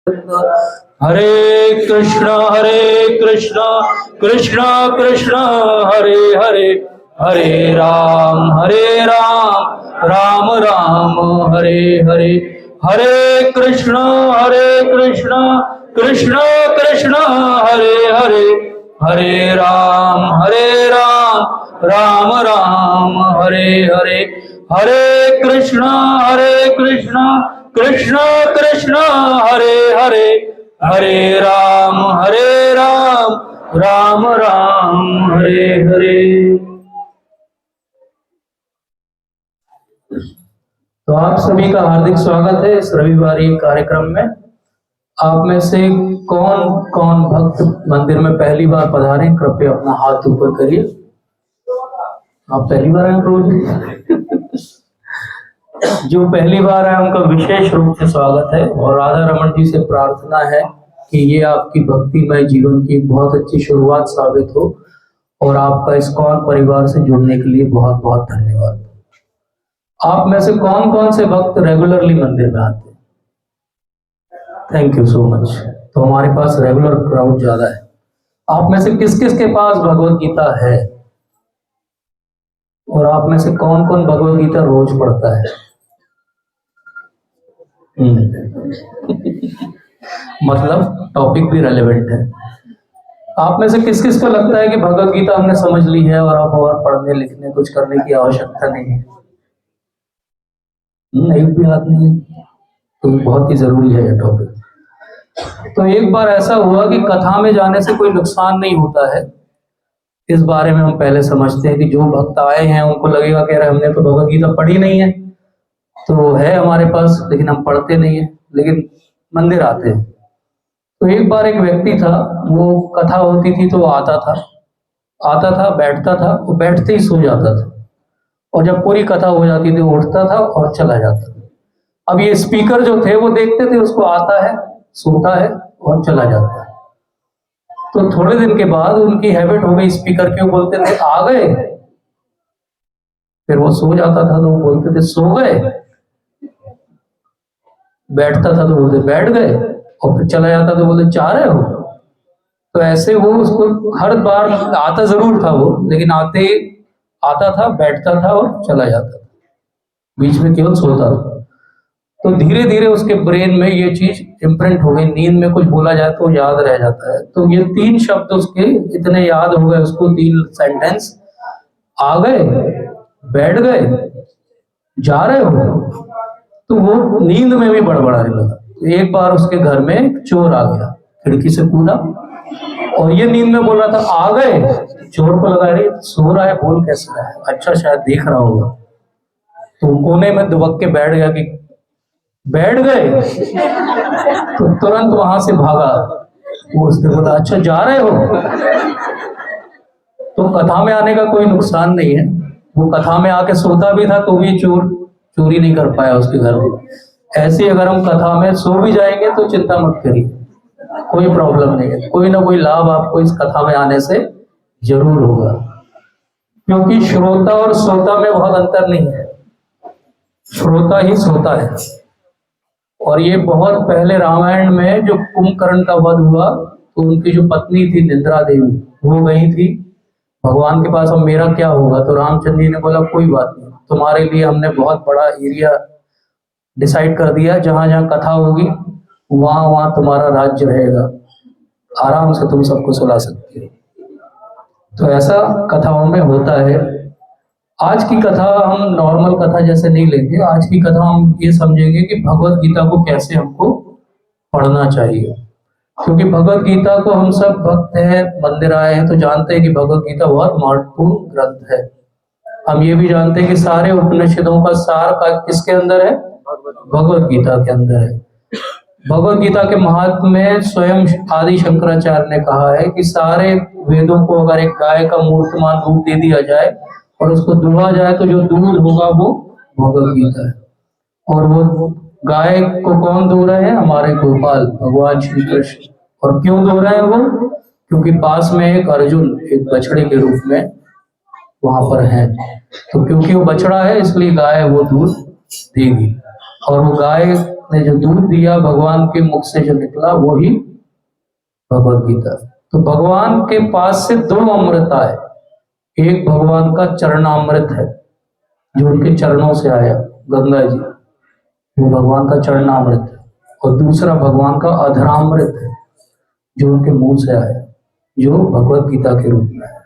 हरे कृष्णा कृष्णा कृष्णा हरे हरे, हरे राम राम राम हरे हरे। हरे कृष्णा कृष्णा कृष्णा हरे हरे, हरे राम राम राम हरे हरे। हरे कृष्णा कृष्णा कृष्णा हरे हरे, हरे राम राम राम हरे हरे। तो आप सभी का हार्दिक स्वागत है इस रविवारी कार्यक्रम में। आप में से कौन कौन भक्त मंदिर में पहली बार पधारे, कृपया अपना हाथ ऊपर करिए। आप पहली बार आए प्रभु जो पहली बार आए उनका विशेष रूप से स्वागत है, और राधा रमन जी से प्रार्थना है कि ये आपकी भक्तिमय जीवन की बहुत अच्छी शुरुआत साबित हो, और आपका इस्कॉन परिवार से जुड़ने के लिए बहुत बहुत धन्यवाद। आप में से कौन कौन से भक्त रेगुलरली मंदिर में आते हैं? Thank you so much. तो हमारे पास रेगुलर क्राउड ज्यादा है। आप में से किस किस के पास भगवत गीता है, और आप में से कौन कौन भगवत गीता रोज पढ़ता है? मतलब टॉपिक भी रेलेवेंट है। आप में से किस किस को लगता है कि भगवत गीता हमने समझ ली है और अब और पढ़ने लिखने कुछ करने की आवश्यकता नहीं है? नहीं भी हाथ नहीं है, तो बहुत ही जरूरी है यह टॉपिक। तो एक बार ऐसा हुआ कि कथा में जाने से कोई नुकसान नहीं होता है, इस बारे में हम पहले समझते हैं कि जो भक्त आए हैं उनको लगेगा कि हमने तो भगवत गीता पढ़ी नहीं है, तो है हमारे पास लेकिन हम पढ़ते नहीं है, लेकिन मंदिर आते हैं। तो एक बार एक व्यक्ति था, वो कथा होती थी तो वो आता था, बैठता था, वो बैठते ही सो जाता था, और जब पूरी कथा हो जाती थी वो उठता था और चला जाता था। अब ये स्पीकर जो थे वो देखते थे उसको आता है, सोता है और चला जाता है। तो थोड़े दिन के बाद उनकी हैबिट हो गई, स्पीकर क्यों बोलते थे आ गए, फिर वो सो जाता था तो वो बोलते थे सो गए, बैठता था तो बोलते बैठ गए, और फिर चला जाता तो बोलते चाह रहे हो। तो ऐसे वो उसको हर बार आता जरूर था वो, लेकिन आता था, बैठता था और चला जाता था, बीच में केवल सोता था। तो धीरे धीरे उसके ब्रेन में ये चीज इम्प्रिंट हो गई, नींद में कुछ बोला जाए तो याद रह जाता है। तो ये 3 शब्द उसके इतने याद हो गए उसको, 3 सेंटेंस, आ गए, बैठ गए, जा रहे हो। तो वो नींद में भी बड़बड़ाने लगा। एक बार उसके घर में चोर आ गया, खिड़की से कूदा, और ये नींद में बोल रहा था आ गए। चोर को लगा रही सो रहा है, बोल कैसे रहा है, अच्छा शायद देख रहा होगा। तो कोने में दुबक के बैठ गया कि बैठ गए। तो तुरंत वहां से भागा। वो उसने बोला अच्छा जा रहे हो। तो कथा में आने का कोई नुकसान नहीं है, वो कथा में आके सोता भी था तो भी चोरी नहीं कर पाया उसके घर में। ऐसे अगर हम कथा में सो भी जाएंगे तो चिंता मत करिए, कोई प्रॉब्लम नहीं है, कोई ना कोई लाभ आपको इस कथा में आने से जरूर होगा, क्योंकि श्रोता और सोता में बहुत अंतर नहीं है, श्रोता ही सोता है। और ये बहुत पहले रामायण में जो कुंभकर्ण का वध हुआ, तो उनकी जो पत्नी थी निद्रा देवी, वो गई थी भगवान के पास, अब मेरा क्या होगा। तो रामचंद्र जी ने बोला कोई बात नहीं, तुम्हारे लिए हमने बहुत बड़ा एरिया डिसाइड कर दिया, जहां जहां कथा होगी वहां वहां तुम्हारा राज्य रहेगा, आराम से तुम सबको सुला सकते हो। तो ऐसा कथाओं में होता है। आज की कथा हम नॉर्मल कथा जैसे नहीं लेंगे, आज की कथा हम ये समझेंगे कि भगवत गीता को कैसे हमको पढ़ना चाहिए। क्योंकि भगवत गीता को हम सब भक्त हैं, मंदिर आए हैं तो जानते हैं कि भगवत गीता बहुत महत्वपूर्ण ग्रंथ है। हम ये भी जानते हैं कि सारे उपनिषदों का सार का किसके अंदर है? भगवत गीता के अंदर है। भगवत गीता के महात्म्य में स्वयं आदि शंकराचार्य ने कहा है कि सारे वेदों को अगर एक गाय का मूर्तमान रूप दे दिया जाए और उसको दुहा जाए तो जो दूध होगा वो भगवत गीता है। और वो गाय को कौन दो रहे हैं? हमारे गोपाल भगवान श्री कृष्ण। और क्यों दो रहे हैं वो? क्योंकि पास में एक अर्जुन एक बछड़े के रूप में वहां पर है, तो क्योंकि वो बछड़ा है इसलिए गाय वो दूध देगी। और वो गाय ने जो दूध दिया, भगवान के मुख से जो निकला वही भगवत गीता। तो भगवान के पास से दो अमृत आए, एक भगवान का चरणामृत है जो उनके चरणों से आया, गंगा जी, वो भगवान का चरणामृत है, और दूसरा भगवान का अधरामृत है जो उनके मुंह से आया, जो भगवत गीता के रूप में है।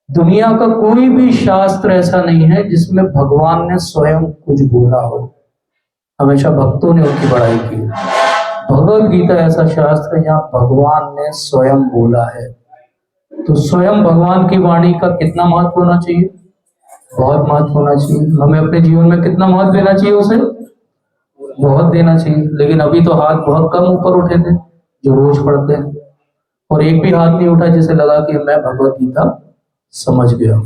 दुनिया का कोई भी शास्त्र ऐसा नहीं है जिसमें भगवान ने स्वयं कुछ बोला हो, हमेशा भक्तों ने उनकी बड़ाई की है। भगवत गीता ऐसा शास्त्र है जहाँ भगवान ने स्वयं बोला है। तो स्वयं भगवान की वाणी का कितना महत्व होना चाहिए, बहुत महत्व होना चाहिए। हमें अपने जीवन में कितना महत्व देना चाहिए उसे, बहुत देना चाहिए। लेकिन अभी तो हाथ बहुत कम ऊपर उठे थे जो रोज पढ़ते हैं, और एक भी हाथ नहीं उठा जिसे लगा कि मैं भगवत गीता समझ गया।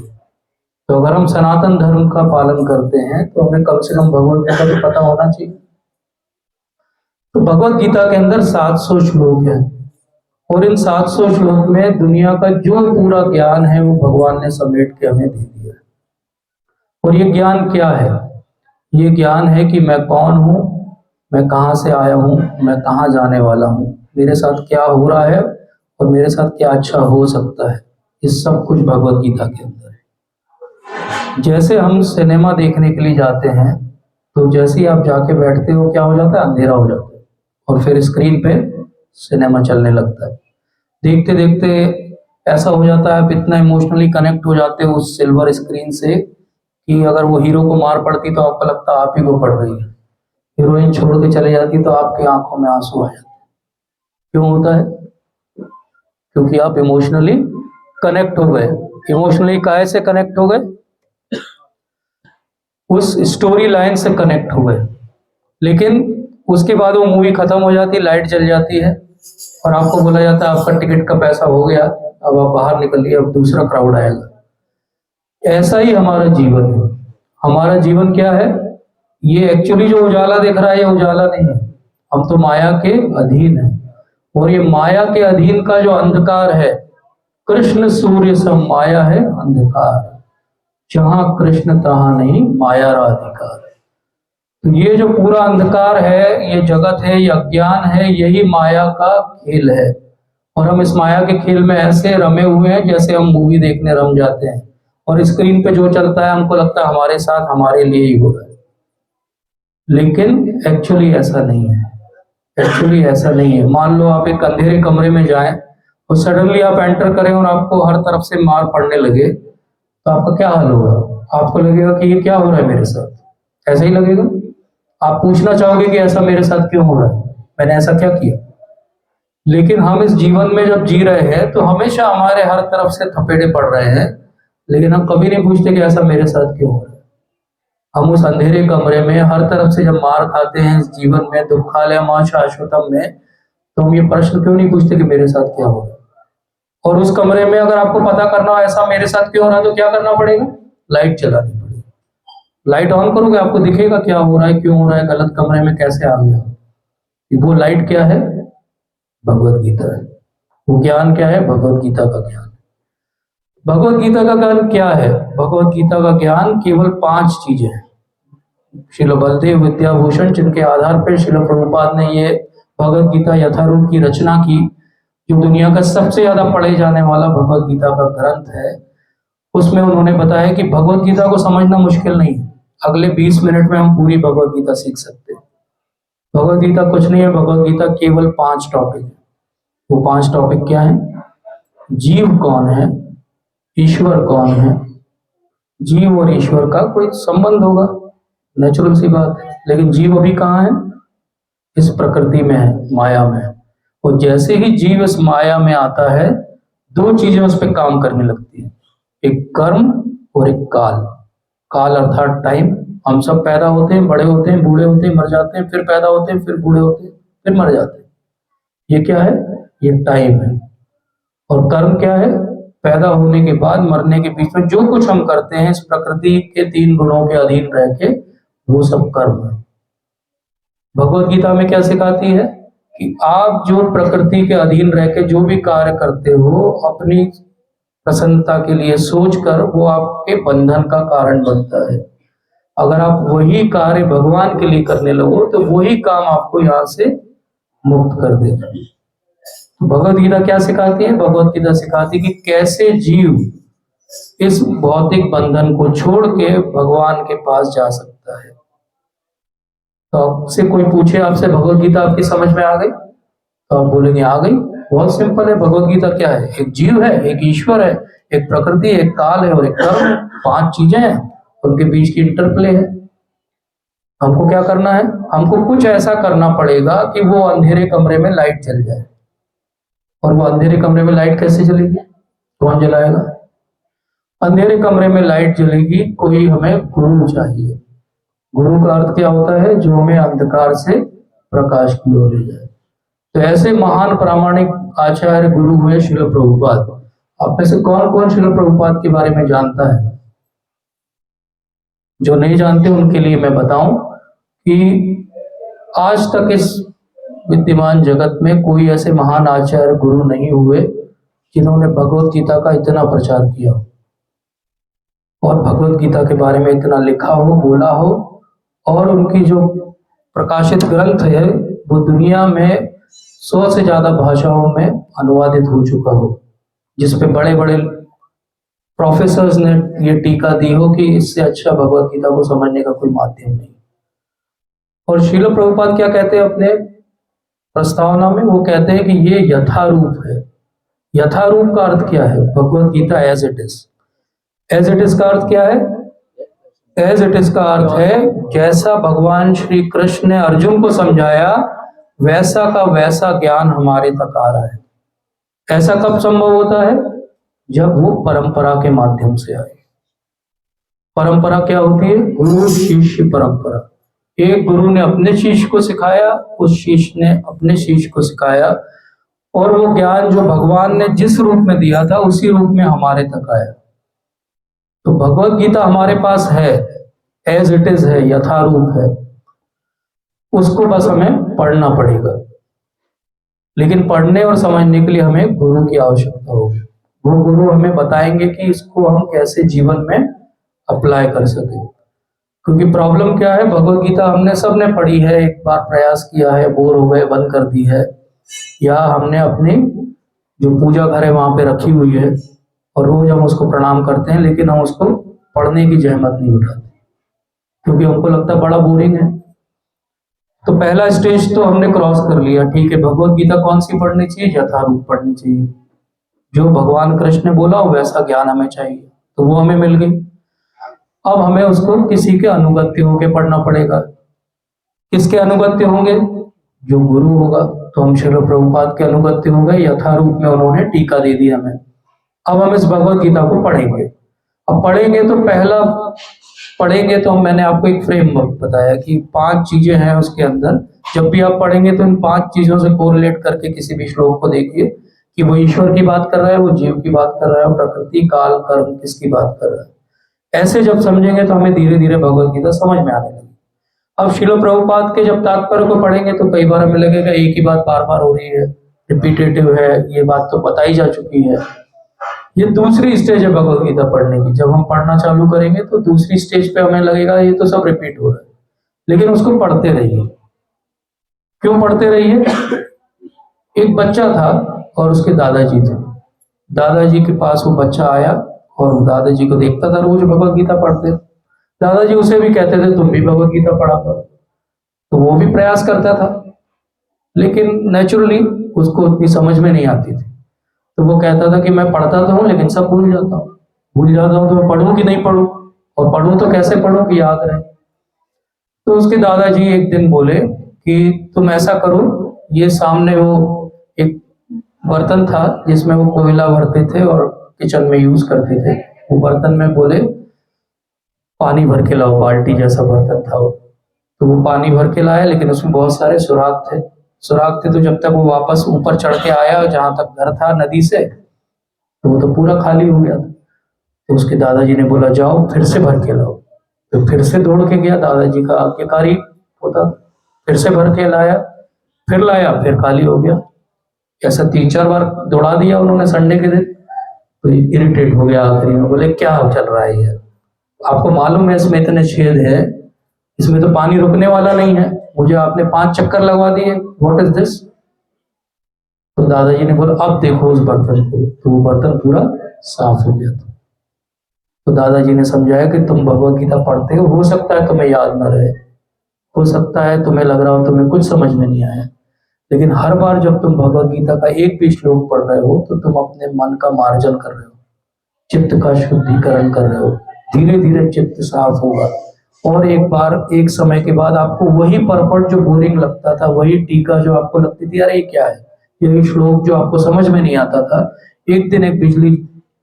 तो अगर हम सनातन धर्म का पालन करते हैं तो हमें कम से कम भगवत गीता तो पता होना चाहिए। तो भगवत गीता के अंदर 700 श्लोक हैं, और इन 700 श्लोक में दुनिया का जो पूरा ज्ञान है वो भगवान ने समेट के हमें दे दिया है। और ये ज्ञान क्या है? ये ज्ञान है कि मैं कौन हूँ, मैं कहाँ से आया हूँ, मैं कहाँ जाने वाला हूँ, मेरे साथ क्या हो रहा है और मेरे साथ क्या अच्छा हो सकता है। ये सब कुछ भगवत गीता के अंदर है। जैसे हम सिनेमा देखने के लिए जाते हैं तो जैसे ही आप जाके बैठते हो क्या हो जाता है, अंधेरा हो जाता है, और फिर स्क्रीन पे सिनेमा चलने लगता है। देखते देखते ऐसा हो जाता है, आप इतना इमोशनली कनेक्ट हो जाते हो उस सिल्वर स्क्रीन से कि अगर वो हीरो को मार पड़ती तो आपको लगता आप ही को पड़ रही है, हीरोइन छोड़ के चले जाती तो आपकी आंखों में आंसू आ जाते। क्यों होता है? क्योंकि आप इमोशनली कनेक्ट हो गए। इमोशनली काहे से कनेक्ट हो गए? उस स्टोरी लाइन से कनेक्ट हो गए। लेकिन उसके बाद वो मूवी खत्म हो जाती है, लाइट जल जाती है, और आपको बोला जाता है आपका टिकट का पैसा हो गया, अब आप बाहर निकलिए, अब दूसरा क्राउड आएगा। ऐसा ही हमारा जीवन है। हमारा जीवन क्या है? ये एक्चुअली जो उजाला दिख रहा है ये उजाला नहीं है, हम तो माया के अधीन हैं। और ये माया के अधीन का जो अंधकार है, कृष्ण सूर्य सम माया है अंधकार, जहां कृष्ण तहां नहीं माया राधिकार। तो ये जो पूरा अंधकार है, ये जगत है, ये अज्ञान है, यही माया का खेल है। और हम इस माया के खेल में ऐसे रमे हुए हैं जैसे हम मूवी देखने रम जाते हैं, और स्क्रीन पे जो चलता है हमको लगता है हमारे साथ, हमारे लिए ही हो रहा है। लेकिन एक्चुअली ऐसा नहीं है। एक्चुअली ऐसा नहीं है। मान लो आप एक अंधेरे कमरे में जाएं और सडनली आप एंटर करें और आपको हर तरफ से मार पड़ने लगे, तो आपका क्या हाल होगा? आपको लगेगा कि ये क्या हो रहा है मेरे साथ, ऐसा ही लगेगा। आप पूछना चाहोगे कि ऐसा मेरे साथ क्यों हो रहा है, मैंने ऐसा क्या किया। लेकिन हम इस जीवन में जब जी रहे हैं तो हमेशा हमारे हर तरफ से थपेड़े पड़ रहे हैं, लेकिन हम कभी नहीं पूछते कि ऐसा मेरे साथ क्यों हो रहा है। हम उस अंधेरे कमरे में हर तरफ से जब मार खाते हैं इस जीवन में, दुखालय मां शाश्वतम में, तो हम ये प्रश्न क्यों नहीं पूछते कि मेरे साथ क्या हो रहा है। और उस कमरे में अगर आपको पता करना हो ऐसा मेरे साथ क्यों हो रहा है, तो क्या करना पड़ेगा? लाइट चलानी पड़ेगी। लाइट ऑन करोगे आपको दिखेगा क्या हो रहा है, क्यों हो रहा है, गलत कमरे में कैसे आ गया। वो लाइट क्या है? भगवत गीता है। वो ज्ञान क्या है? भगवत गीता का ज्ञान। भगवत गीता का ज्ञान क्या है? भगवत गीता का ज्ञान केवल 5 चीजें हैं। श्रील बलदेव विद्याभूषण, जिनके आधार पर श्रील प्रभुपाद ने ये भगवत गीता यथारूप की रचना की, जो दुनिया का सबसे ज्यादा पढ़े जाने वाला भगवत गीता का ग्रंथ है, उसमें उन्होंने बताया कि भगवत गीता को समझना मुश्किल नहीं है। अगले 20 मिनट में हम पूरी भगवत गीता सीख सकते हैं। भगवत गीता कुछ नहीं है, भगवत गीता केवल 5 टॉपिक है। वो 5 टॉपिक क्या है? जीव कौन है, ईश्वर कौन है। जीव और ईश्वर का कोई संबंध होगा, नेचुरल सी बात है, लेकिन जीव अभी कहाँ है? इस प्रकृति में है, माया में है। और जैसे ही जीव इस माया में आता है, 2 चीजें उस पर काम करने लगती है, एक कर्म और एक काल। काल अर्थात टाइम। हम सब पैदा होते हैं, बड़े होते हैं, बूढ़े होते हैं, मर जाते हैं, फिर पैदा होते हैं, फिर बूढ़े होते हैं, फिर मर जाते हैं। ये क्या है? ये टाइम है। और कर्म क्या है? पैदा होने के बाद मरने के बीच में जो कुछ हम करते हैं इस प्रकृति के 3 गुणों के अधीन रह के, वो सब कर्म है। भगवत गीता में क्या सिखाती है कि आप जो प्रकृति के अधीन रह के जो भी कार्य करते हो, अपनी प्रसन्नता के लिए सोचकर, वो आपके बंधन का कारण बनता है। अगर आप वही कार्य भगवान के लिए करने लगो तो वही काम आपको यहाँ से मुक्त कर देगा। तो भगवत गीता क्या सिखाती है? भगवत गीता सिखाती है कि कैसे जीव इस भौतिक बंधन को छोड़ के भगवान के पास जा सकता है। तो आपसे कोई पूछे, आपसे भगवत गीता आपकी समझ में आ गई, तो आप बोलेंगे आ गई। बहुत सिंपल है। भगवत गीता क्या है? एक जीव है, एक ईश्वर है, एक प्रकृति, एक काल है और एक कर्म है। 5 चीजें हैं, उनके बीच की इंटरप्ले है। हमको क्या करना है? हमको कुछ ऐसा करना पड़ेगा कि वो अंधेरे कमरे में लाइट जल जाए। और वो अंधेरे कमरे में लाइट कैसे जलेगी? कौन जलाएगा? अंधेरे कमरे में लाइट जलेगी, कोई हमें गुरु चाहिए। गुरु का अर्थ क्या होता है? जो हमें अंधकार से प्रकाश की ओर ले जाए। तो ऐसे महान प्रामाणिक आचार्य गुरु हुए श्रील प्रभुपाद। आप में से कौन कौन श्रील प्रभुपाद के बारे में जानता है? जो नहीं जानते उनके लिए मैं बताऊं कि आज तक इस विद्यमान जगत में कोई ऐसे महान आचार्य गुरु नहीं हुए जिन्होंने भगवत गीता का इतना प्रचार किया और भगवत गीता के बारे में इतना लिखा हो, बोला हो, और उनकी जो प्रकाशित ग्रंथ है वो दुनिया में 100 से ज्यादा भाषाओं में अनुवादित हो चुका हो, जिसपे बड़े बड़े प्रोफेसर्स ने ये टीका दी हो कि इससे अच्छा भगवत गीता को समझने का कोई माध्यम नहीं। और श्रील प्रभुपाद क्या कहते हैं अपने प्रस्तावना में? वो कहते हैं कि ये यथारूप है। यथारूप का अर्थ क्या है? Bhagavad Gita as it is. As it is का अर्थ क्या है? एज इट इज का अर्थ है जैसा भगवान श्री कृष्ण ने अर्जुन को समझाया वैसा का वैसा ज्ञान हमारे तक आ रहा है। ऐसा कब संभव होता है? जब वो परंपरा के माध्यम से आए। परंपरा क्या होती है? गुरु शिष्य परंपरा। एक गुरु ने अपने शिष्य को सिखाया, उस शिष्य ने अपने शिष्य को सिखाया, और वो ज्ञान जो भगवान ने जिस रूप में दिया था उसी रूप में हमारे तक आया। तो भगवत गीता हमारे पास है, एज इट इज है, यथारूप है। उसको बस हमें पढ़ना पड़ेगा। लेकिन पढ़ने और समझने के लिए हमें गुरु की आवश्यकता होगी। वो गुरु हमें बताएंगे कि इसको हम कैसे जीवन में अप्लाई कर सके। क्योंकि प्रॉब्लम क्या है? भगवत गीता हमने सबने पढ़ी है, एक बार प्रयास किया है, बोर हो गए, बंद कर दी है, या हमने अपनी जो पूजा घर है वहां पे रखी हुई है और रोज हम उसको प्रणाम करते हैं, लेकिन हम उसको पढ़ने की जहमत नहीं उठाते क्योंकि हमको लगता है बड़ा बोरिंग है। तो पहला स्टेज तो हमने क्रॉस कर लिया। ठीक है, भगवत गीता कौन सी पढ़नी चाहिए? यथारूप पढ़नी चाहिए। जो भगवान कृष्ण ने बोला वैसा ज्ञान हमें चाहिए, तो वो हमें मिल गई। अब हमें उसको किसी के अनुगत्य होके पढ़ना पड़ेगा। किसके अनुगत्य होंगे? जो गुरु होगा। तो हम श्रील प्रभुपाद के अनुगत्य हो गए। यथारूप में उन्होंने टीका दे दी हमें। अब हम इस भगवत गीता को पढ़ेंगे। अब पढ़ेंगे तो पहला पढ़ेंगे तो मैंने आपको एक फ्रेमवर्क बताया कि 5 चीजें हैं उसके अंदर। जब भी आप पढ़ेंगे तो इन 5 चीजों से कोरिलेट करके किसी भी श्लोक को देखिए कि वो ईश्वर की बात कर रहा है, वो जीव की बात कर रहा है, प्रकृति, काल, कर्म किसकी बात कर रहा है। ऐसे जब समझेंगे तो हमें धीरे धीरे भगवत गीता समझ में आने लगी। अब श्रील प्रभुपाद के जब तात्पर्य को पढ़ेंगे तो कई बार हमें लगेगा एक ही बात बार बार हो रही है, रिपीटेटिव है, ये बात तो बताई जा चुकी है। ये दूसरी स्टेज है भगवत गीता पढ़ने की। जब हम पढ़ना चालू करेंगे तो दूसरी स्टेज पे हमें लगेगा ये तो सब रिपीट हो रहा है, लेकिन उसको पढ़ते रहिए। क्यों पढ़ते रहिए? एक बच्चा था और उसके दादाजी थे। दादाजी के पास वो बच्चा आया और दादाजी को देखता था रोज भगवत गीता पढ़ते। दादाजी उसे भी कहते थे तुम भी भगवत गीता पढ़ा करो, तो वो भी प्रयास करता था, लेकिन नेचुरली उसको उतनी समझ में नहीं आती थी। तो वो कहता था कि मैं पढ़ता तो हूँ लेकिन सब भूल जाता हूँ तो मैं पढ़ूं कि नहीं पढ़ूं, और पढ़ूं तो कैसे पढ़ूं कि याद रहे। तो उसके दादाजी एक दिन बोले कि तुम ऐसा करो, ये सामने वो एक बर्तन था जिसमें वो कोयला भरते थे और किचन में यूज करते थे। वो बर्तन में बोले पानी भर के लाओ, बाल्टी जैसा बर्तन था वो। तो वो पानी भर के लाया, लेकिन उसमें बहुत सारे सुराख थे। तो जब तक वो वापस ऊपर चढ़ के आया जहां तक घर था नदी से, तो वो तो पूरा खाली हो गया था। तो उसके दादाजी ने बोला जाओ फिर से भर के लाओ। तो फिर से दौड़ के गया, दादाजी का आज्ञाकारी होता, फिर से भर के लाया, फिर लाया, फिर खाली हो गया। ऐसा 3-4 बार दौड़ा दिया उन्होंने संडे के दिन। तो इरिटेट हो गया, आखिरी में बोले क्या चल रहा है यार, आपको मालूम है इसमें इतने छेद है, इसमें तो पानी रुकने वाला नहीं है, मुझे आपने 5 चक्कर लगवा दिए, व्हाट इज दिस। तो दादाजी ने बोला अब देखो उस बर्तन को, तो वो बर्तन पूरा साफ हो गया था। तो दादाजी ने समझाया कि तुम भगवत गीता पढ़ते हो सकता है तुम्हें याद न रहे, हो सकता है तुम्हें लग रहा हो तुम्हें कुछ समझ में नहीं आया, लेकिन हर बार जब तुम भगवत गीता का एक भी श्लोक पढ़ रहे हो तो तुम अपने मन का मार्जन कर रहे हो, चित्त का शुद्धिकरण कर रहे हो, धीरे धीरे चित्त साफ होगा। और एक बार एक समय के बाद आपको वही परपट जो बोरिंग लगता था, वही टीका जो आपको लगती थी अरे क्या है, यही श्लोक जो आपको समझ में नहीं आता था, एक दिन एक बिजली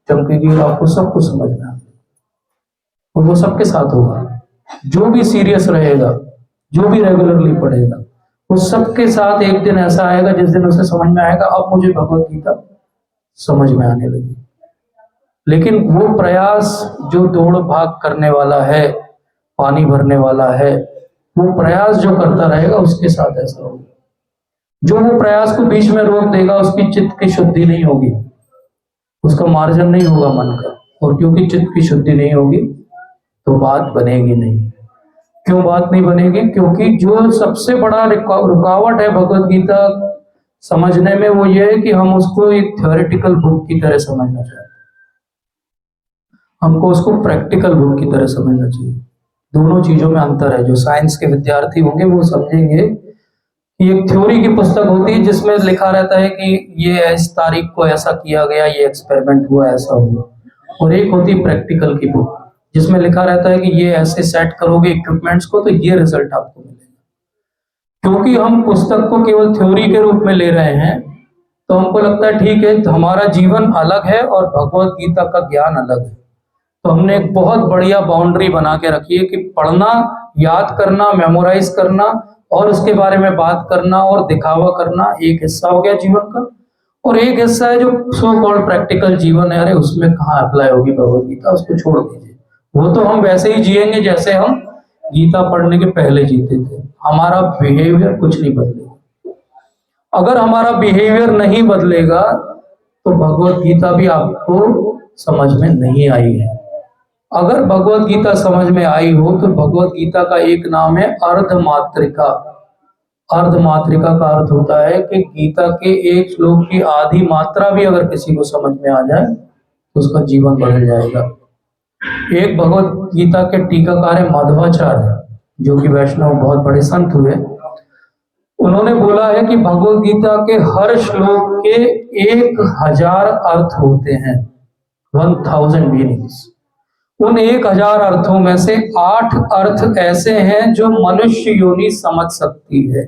चमकेगी और आपको सब कुछ समझ में आएगा। और वो सबके साथ होगा, जो भी सीरियस रहेगा, जो भी रेगुलरली पढ़ेगा, वो सबके साथ एक दिन ऐसा आएगा जिस दिन उसे समझ में आएगा अब मुझे भगवत गीता समझ में आने लगी। लेकिन वो प्रयास जो दौड़ भाग करने वाला है, पानी भरने वाला है, वो प्रयास जो करता रहेगा उसके साथ ऐसा होगा। जो वो प्रयास को बीच में रोक देगा उसकी चित्त की शुद्धि नहीं होगी, उसका मार्जन नहीं होगा मन का, और क्योंकि चित्त की शुद्धि नहीं होगी तो बात बनेगी नहीं। क्यों बात नहीं बनेगी? क्योंकि जो सबसे बड़ा रुकावट है भगवत गीता समझने में वो ये है कि हम उसको एक थ्योरेटिकल बुक की तरह समझना चाहते हैं, हमको उसको प्रैक्टिकल बुक की तरह समझना चाहिए। दोनों चीजों में अंतर है। जो साइंस के विद्यार्थी होंगे वो समझेंगे कि एक थ्योरी की पुस्तक होती है जिसमें लिखा रहता है कि ये इस तारीख को ऐसा किया गया, ये एक्सपेरिमेंट हुआ, ऐसा हुआ, और एक होती है प्रैक्टिकल की बुक जिसमें लिखा रहता है कि ये ऐसे सेट करोगे इक्विपमेंट्स को तो ये रिजल्ट आपको मिलेगा। क्योंकि हम पुस्तक को केवल थ्योरी के रूप में ले रहे हैं तो हमको लगता है ठीक है तो हमारा जीवन अलग है और भगवत गीता का ज्ञान अलग है। तो हमने एक बहुत बढ़िया बाउंड्री बना के रखी है कि पढ़ना, याद करना, मेमोराइज करना और उसके बारे में बात करना और दिखावा करना एक हिस्सा हो गया जीवन का, और एक हिस्सा है जो सो कॉल्ड प्रैक्टिकल जीवन है, अरे उसमें कहाँ अप्लाई होगी भगवत गीता, उसको छोड़ दीजिए। वो तो हम वैसे ही जिएंगे जैसे हम गीता पढ़ने के पहले जीते थे, हमारा बिहेवियर कुछ नहीं बदलेगा। अगर हमारा बिहेवियर नहीं बदलेगा तो भगवत गीता भी आपको समझ में नहीं आई है। अगर भगवत गीता समझ में आई हो तो भगवत गीता का एक नाम है अर्धमात्रिका। अर्धमात्रिका का अर्थ होता है कि गीता के एक श्लोक की आधी मात्रा भी अगर किसी को समझ में आ जाए तो उसका जीवन बदल जाएगा। एक भगवत गीता के टीकाकार है माधवाचार्य, जो कि वैष्णव बहुत बड़े संत हुए। उन्होंने बोला है कि भगवत गीता के हर श्लोक के 1000 अर्थ होते हैं, 1000 मीनिंग्स। उन 1000 अर्थों में से 8 अर्थ ऐसे हैं जो मनुष्य योनि समझ सकती है,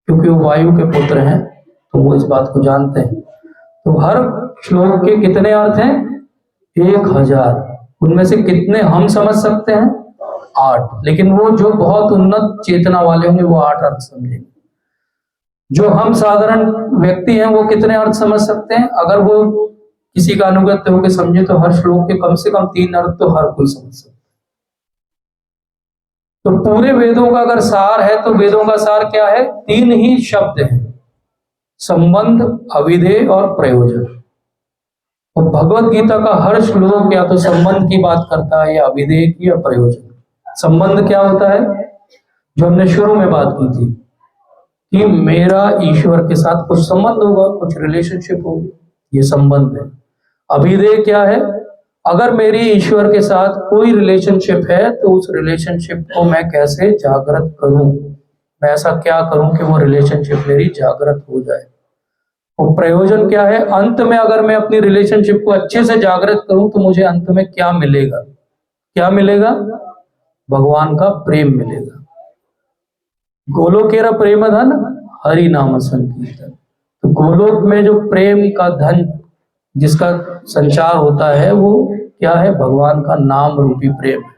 क्योंकि वो वायु के पुत्र हैं तो वो इस बात को जानते हैं। तो हर श्लोक के कितने अर्थ हैं? 1000। उनमें से कितने हम समझ सकते हैं? 8। लेकिन वो जो बहुत उन्नत चेतना वाले होंगे वो 8 अर्थ समझेंगे। जो हम साधारण व्यक्ति हैं वो कितने अर्थ समझ सकते हैं? अगर वो किसी का अनुगत्य होकर समझे तो हर श्लोक के कम से कम 3 अर्थ तो हर कोई समझ सकता है। तो पूरे वेदों का अगर सार है तो वेदों का सार क्या है? 3 ही शब्द हैं, संबंध, अविधेय और प्रयोजन। और भगवत गीता का हर श्लोक या तो संबंध की बात करता है या अविधेय की या प्रयोजन। संबंध क्या होता है? जो हमने शुरू में बात की थी कि मेरा ईश्वर के साथ कुछ संबंध होगा, कुछ रिलेशनशिप होगी, ये संबंध है। अभिधेय क्या है? अगर मेरी ईश्वर के साथ कोई रिलेशनशिप है तो उस रिलेशनशिप को मैं कैसे जागृत करूं, मैं ऐसा क्या करूं कि वो रिलेशनशिप मेरी जागृत हो जाए। और प्रयोजन क्या है? अंत में अगर मैं अपनी रिलेशनशिप को अच्छे से जागृत करूं तो मुझे अंत में क्या मिलेगा? क्या मिलेगा? भगवान का प्रेम मिलेगा। गोलोकेरा प्रेम धन हरि नाम संकीर्तन। तो गोलोक में जो प्रेम का धन जिसका संचार होता है वो क्या है? भगवान का नाम रूपी प्रेम है,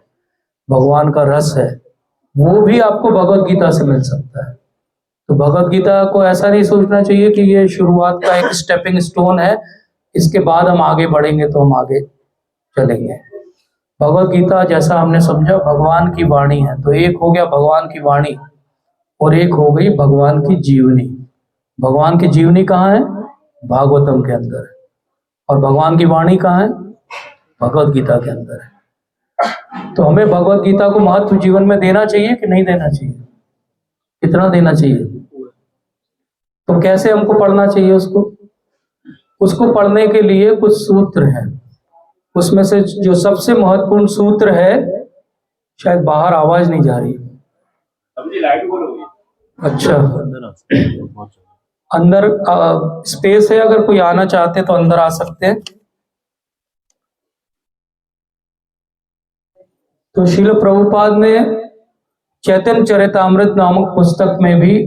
भगवान का रस है। वो भी आपको भगवत गीता से मिल सकता है। तो भगवत गीता को ऐसा नहीं सोचना चाहिए कि ये शुरुआत का एक स्टेपिंग स्टोन है, इसके बाद हम आगे बढ़ेंगे तो हम आगे चलेंगे। भगवत गीता जैसा हमने समझा भगवान की वाणी है, तो एक हो गया भगवान की वाणी और एक हो गई भगवान की जीवनी। भगवान की जीवनी कहाँ है? भागवतम के अंदर है। और भगवान की वाणी कहाँ है? भगवत गीता के अंदर है। तो हमें भगवत गीता को महत्व जीवन में देना चाहिए कि नहीं देना चाहिए? कितना देना चाहिए? तो कैसे हमको पढ़ना चाहिए उसको? उसको पढ़ने के लिए कुछ सूत्र हैं। उसमें से जो सबसे महत्वपूर्ण सूत्र है, शायद बाहर आवाज नहीं जा रही। अच्छा, अंदर स्पेस है, अगर कोई आना चाहते तो अंदर आ सकते हैं। तो श्रील प्रभुपाद ने चैतन्य चरितामृत नामक पुस्तक में भी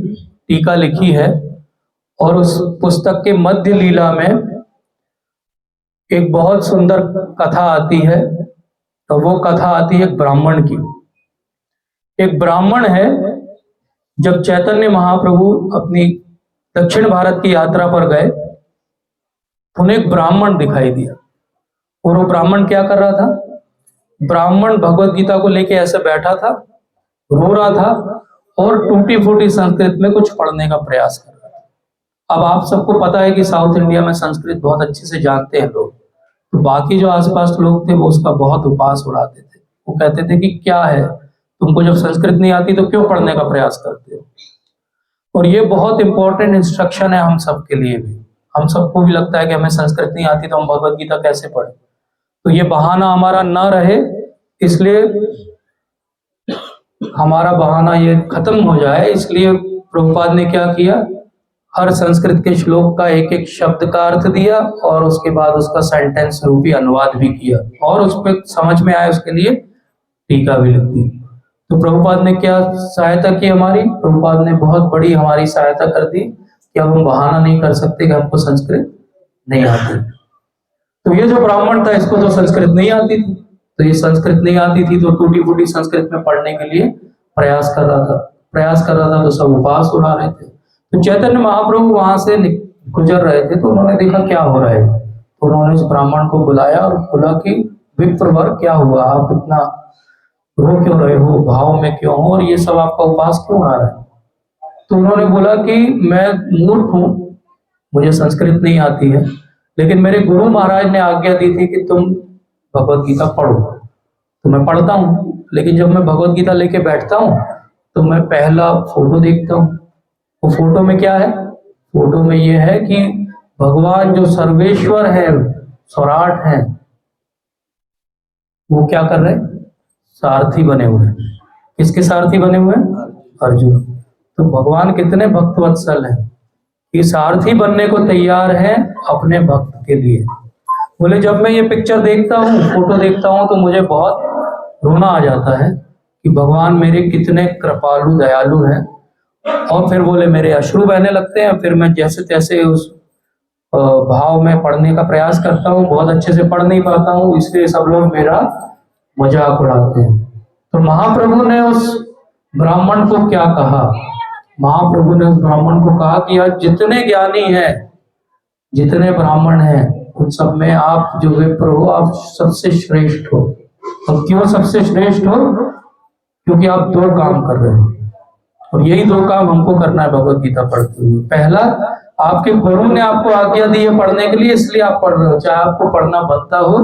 टीका लिखी है, और उस पुस्तक के मध्य लीला में एक बहुत सुंदर कथा आती है। तो वो कथा आती है एक ब्राह्मण की। एक ब्राह्मण है, जब चैतन्य महाप्रभु अपनी दक्षिण भारत की यात्रा पर गए, उन्हें एक ब्राह्मण दिखाई दिया। और वो ब्राह्मण क्या कर रहा था? ब्राह्मण भगवत गीता को लेके ऐसे बैठा था, रो रहा था, और टूटी फूटी संस्कृत में कुछ पढ़ने का प्रयास कर रहा था। अब आप सबको पता है कि साउथ इंडिया में संस्कृत बहुत अच्छे से जानते हैं लोग, तो बाकी जो आसपास लोग थे वो उसका बहुत उपहास उड़ाते थे। वो कहते थे कि क्या है, तुमको जब संस्कृत नहीं आती तो क्यों पढ़ने का प्रयास करते हो? और ये बहुत इंपॉर्टेंट इंस्ट्रक्शन है हम सबके लिए भी। हम सबको भी लगता है कि हमें संस्कृत नहीं आती तो हम भगवत गीता कैसे पढ़ें। तो ये बहाना हमारा ना रहे, इसलिए हमारा बहाना ये खत्म हो जाए, इसलिए प्रभुपाद ने क्या किया, हर संस्कृत के श्लोक का एक एक शब्द का अर्थ दिया, और उसके बाद उसका सेंटेंस रूपी अनुवाद भी किया, और उस पर समझ में आए उसके लिए टीका भी लिख दी। तो प्रभुपाद ने क्या सहायता की हमारी? प्रभुपाद ने बहुत बड़ी हमारी सहायता कर दी कि अब हम बहाना नहीं कर सकते कि हमको संस्कृत नहीं आती। तो ये जो ब्राह्मण था, इसको तो संस्कृत नहीं आती थी, तो ये संस्कृत नहीं आती थी तो टूटी फूटी संस्कृत में पढ़ने के लिए प्रयास कर रहा था, तो सब उपहास उड़ा रहे थे। तो चैतन्य महाप्रभु वहां से गुजर रहे थे, तो उन्होंने देखा क्या हो रहा है। तो उन्होंने इस ब्राह्मण को बुलाया और बोला कि विप्रवर क्या हुआ, आप इतना रो क्यों रहे हो, भाव में क्यों हो, और ये सब आपका उपहास क्यों आ रहा है? तो उन्होंने बोला कि मैं मूर्ख हूँ, मुझे संस्कृत नहीं आती है, लेकिन मेरे गुरु महाराज ने आज्ञा दी थी कि तुम भगवत गीता पढ़ो। तो मैं पढ़ता हूँ, लेकिन जब मैं भगवत गीता लेके बैठता हूँ तो मैं पहला फोटो देखता हूँ। वो फोटो में क्या है? फोटो में ये है कि भगवान जो सर्वेश्वर है, स्वराट है, वो क्या कर रहे हैं? सारथी बने हुए हैं। किसके सारथी बने हुए हैं? अर्जुन। तो भगवान कितने भक्तवत्सल हैं कि सारथी बनने को तैयार हैं अपने भक्त के लिए। बोले जब मैं ये पिक्चर देखता हूँ, फोटो देखता हूँ, तो मुझे बहुत रोना आ जाता है कि भगवान मेरे कितने कृपालु दयालु हैं। और फिर बोले मेरे अश्रु बहने लगते हैं, फिर मैं जैसे तैसे उस भाव में पढ़ने का प्रयास करता हूँ, बहुत अच्छे से पढ़ नहीं पाता हूँ, इसलिए सब लोग मेरा मजाक उड़ाते हैं। तो महाप्रभु ने उस ब्राह्मण को क्या कहा? महाप्रभु ने उस ब्राह्मण को कहा कि यार जितने ज्ञानी हैं, जितने ब्राह्मण हैं, उन सब में आप जो विप्र हो, आप सबसे श्रेष्ठ हो। और क्यों सबसे श्रेष्ठ हो? क्योंकि आप दो काम कर रहे हो, और यही दो काम हमको करना है भगवत गीता पढ़ते हुए। पहला, आपके गुरु ने आपको आज्ञा दी है पढ़ने के लिए, इसलिए आप पढ़ रहे हो, चाहे आपको पढ़ना बनता हो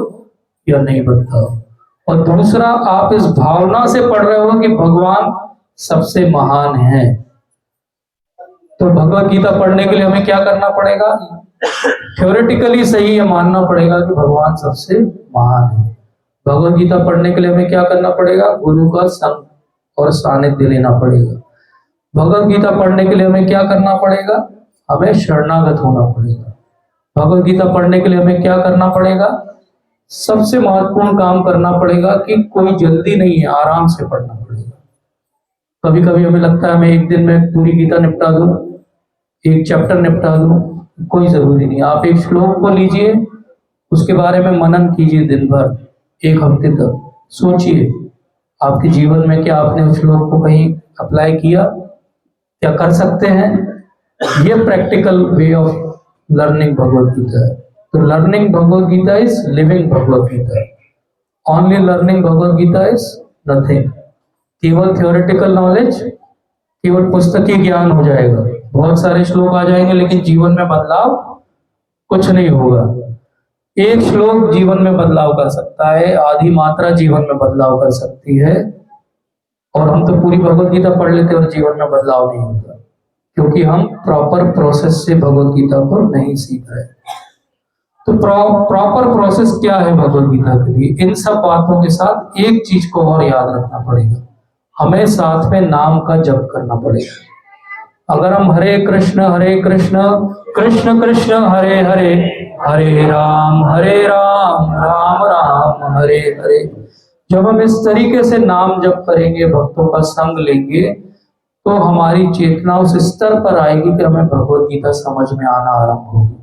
या नहीं बनता हो। और दूसरा, आप इस भावना से पढ़ रहे हो कि भगवान सबसे महान है। तो भगवत गीता पढ़ने के लिए हमें क्या करना पड़ेगा? थ्योरेटिकली सही ये मानना पड़ेगा कि भगवान सबसे महान है। भगवत गीता पढ़ने के लिए हमें क्या करना पड़ेगा? गुरु का संग और सानिध्य लेना पड़ेगा। भगवत गीता पढ़ने के लिए हमें क्या करना पड़ेगा? हमें शरणागत होना पड़ेगा। भगवत गीता पढ़ने के लिए हमें क्या करना पड़ेगा? सबसे महत्वपूर्ण काम करना पड़ेगा कि कोई जल्दी नहीं है, आराम से पढ़ना पड़ेगा। कभी कभी हमें लगता है मैं एक दिन में पूरी गीता निपटा दूं, एक चैप्टर निपटा दूं, कोई जरूरी नहीं। आप एक श्लोक को लीजिए, उसके बारे में मनन कीजिए दिन भर, एक हफ्ते तक सोचिए आपके जीवन में क्या आपने उस श्लोक को कहीं अप्लाई किया, क्या कर सकते हैं। ये practical way of learning Bhagavad Gita है। तो learning Bhagavad Gita is living Bhagavad Gita. Only learning Bhagavad Gita is nothing. केवल थ्योरेटिकल नॉलेज, केवल पुस्तकीय ज्ञान हो जाएगा, बहुत सारे श्लोक आ जाएंगे, लेकिन जीवन में बदलाव कुछ नहीं होगा। एक श्लोक जीवन में बदलाव कर सकता है, आधी मात्रा जीवन में बदलाव कर सकती है। और हम तो पूरी भगवत गीता पढ़ लेते और जीवन में बदलाव नहीं होता, क्योंकि हम प्रॉपर प्रोसेस से भगवत गीता को नहीं सीख रहे। तो प्रॉपर प्रोसेस क्या है भगवत गीता के लिए? इन सब बातों के साथ एक चीज को और याद रखना पड़ेगा, हमें साथ में नाम का जप करना पड़ेगा। अगर हम हरे कृष्ण कृष्ण कृष्ण हरे हरे, हरे राम राम राम हरे हरे, जब हम इस तरीके से नाम जप करेंगे, भक्तों का संग लेंगे, तो हमारी चेतना उस स्तर पर आएगी कि हमें भगवत गीता समझ में आना आरंभ होगी।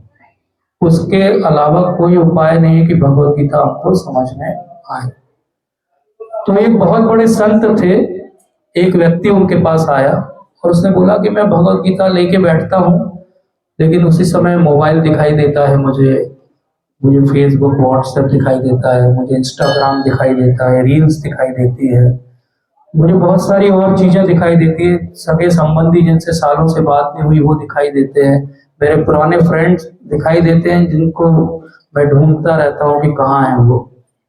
उसके अलावा कोई उपाय नहीं है कि भगवत गीता आपको समझ में आए। तो एक बहुत बड़े संत थे, एक व्यक्ति उनके पास आया और उसने बोला कि मैं भगवत गीता लेके बैठता हूँ, लेकिन उसी समय मोबाइल दिखाई देता है, मुझे फेसबुक व्हाट्सएप दिखाई देता है, मुझे इंस्टाग्राम दिखाई देता है, रील्स दिखाई देती है, मुझे बहुत सारी और चीजें दिखाई देती है, सगे संबंधी जिनसे सालों से बात नहीं हुई वो दिखाई देते हैं, मेरे पुराने फ्रेंड्स दिखाई देते हैं जिनको मैं ढूंढता रहता हूँ कि कहाँ है वो,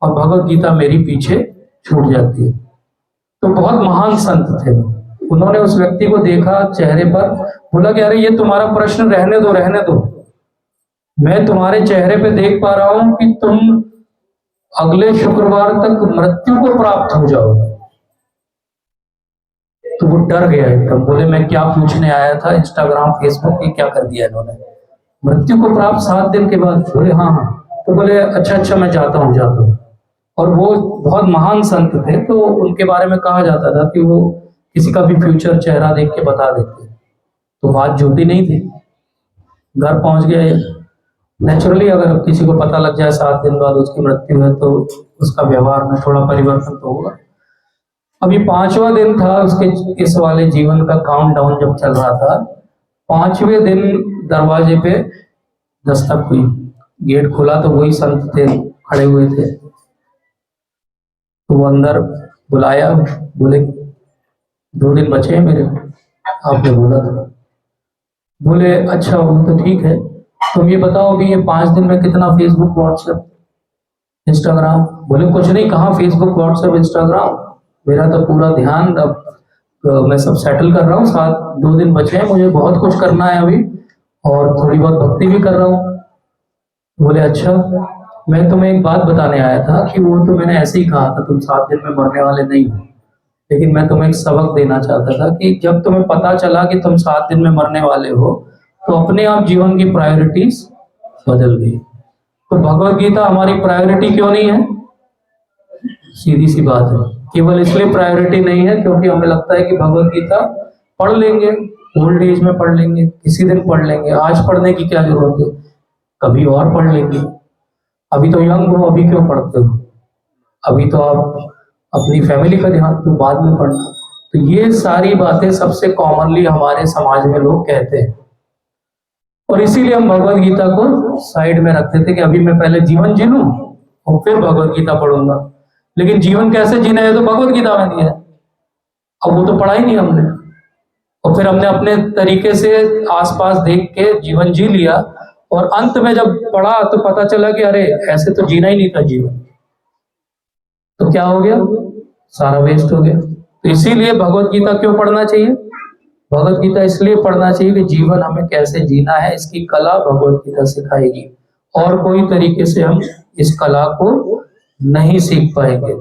और भगवत गीता मेरी पीछे छूट जाती है। तो बहुत महान संत थे वो। उन्होंने उस व्यक्ति को देखा चेहरे पर, बोला कि अरे ये तुम्हारा प्रश्न रहने दो, मैं तुम्हारे चेहरे पे देख पा रहा हूं कि तुम अगले शुक्रवार तक मृत्यु को प्राप्त हो जाओगे। तो वो डर गया एकदम, बोले मैं क्या पूछने आया था, इंस्टाग्राम फेसबुक की क्या कर दिया इन्होंने, मृत्यु को प्राप्त 7 दिन के बाद? बोले हाँ। तो बोले अच्छा मैं जाता हूँ। और वो बहुत महान संत थे, तो उनके बारे में कहा जाता था कि वो किसी का भी फ्यूचर चेहरा देख के बता देते। तो बात झूठी नहीं थी। घर पहुंच गए, नेचुरली अगर किसी को पता लग जाए 7 दिन बाद उसकी मृत्यु है तो उसका व्यवहार में थोड़ा परिवर्तन तो होगा। अभी 5वां दिन था उसके इस वाले जीवन का काउंटडाउन जब चल रहा था, 5वें दिन दरवाजे पे दस्तक हुई, गेट खोला तो वही संत थे खड़े हुए थे। तो वो अंदर बुलाया, बोले 2 दिन बचे हैं मेरे, आपने बोला था। बोले अच्छा वो तो ठीक है, तुम ये बताओ अभी ये 5 दिन में कितना फेसबुक व्हाट्सएप इंस्टाग्राम? बोले कुछ नहीं, कहाँ फेसबुक व्हाट्सएप इंस्टाग्राम, मेरा तो पूरा ध्यान अब मैं सब सेटल कर रहा हूँ, 2 दिन बचे हैं, मुझे बहुत कुछ करना है अभी और थोड़ी बहुत भक्ति भी कर रहा हूँ। बोले अच्छा, मैं तुम्हें एक बात बताने आया था कि वो तो मैंने ऐसे ही कहा था, तुम 7 दिन में मरने वाले नहीं हो, लेकिन मैं तुम्हें एक सबक देना चाहता था कि जब तुम्हें पता चला कि तुम 7 दिन में मरने वाले हो, तो अपने आप जीवन की प्रायोरिटीज बदल गई। तो भगवत गीता हमारी प्रायोरिटी क्यों नहीं है? सीधी सी बात है, केवल इसलिए प्रायोरिटी नहीं है क्योंकि हमें लगता है कि भगवत गीता पढ़ लेंगे, ओल्ड एज में पढ़ लेंगे, किसी दिन पढ़ लेंगे, आज पढ़ने की क्या जरूरत है, कभी और पढ़ लेंगे, अभी तो यंग हो, अभी क्यों पढ़ते हो, अभी तो आप अपनी फैमिली का ध्यान तो बाद में पढ़ना। तो ये सारी बातें सबसे कॉमनली हमारे समाज में लोग कहते हैं, और इसीलिए हम भगवत गीता को साइड में रखते थे कि अभी मैं पहले जीवन जी लूं और फिर भगवत गीता पढ़ूंगा। लेकिन जीवन कैसे जीना है तो भगवत गीता में दिया है, अब वो तो पढ़ा ही नहीं हमने, और फिर हमने अपने तरीके से आसपास देख के जीवन जी लिया, और अंत में जब पढ़ा तो पता चला कि अरे ऐसे तो जीना ही नहीं था जीवन, तो क्या हो गया, सारा वेस्ट हो गया। तो इसीलिए भगवत गीता क्यों पढ़ना चाहिए? भगवत गीता इसलिए पढ़ना चाहिए कि जीवन हमें कैसे जीना है इसकी कला भगवत गीता सिखाएगी, और कोई तरीके से हम इस कला को नहीं सीख पाएंगे।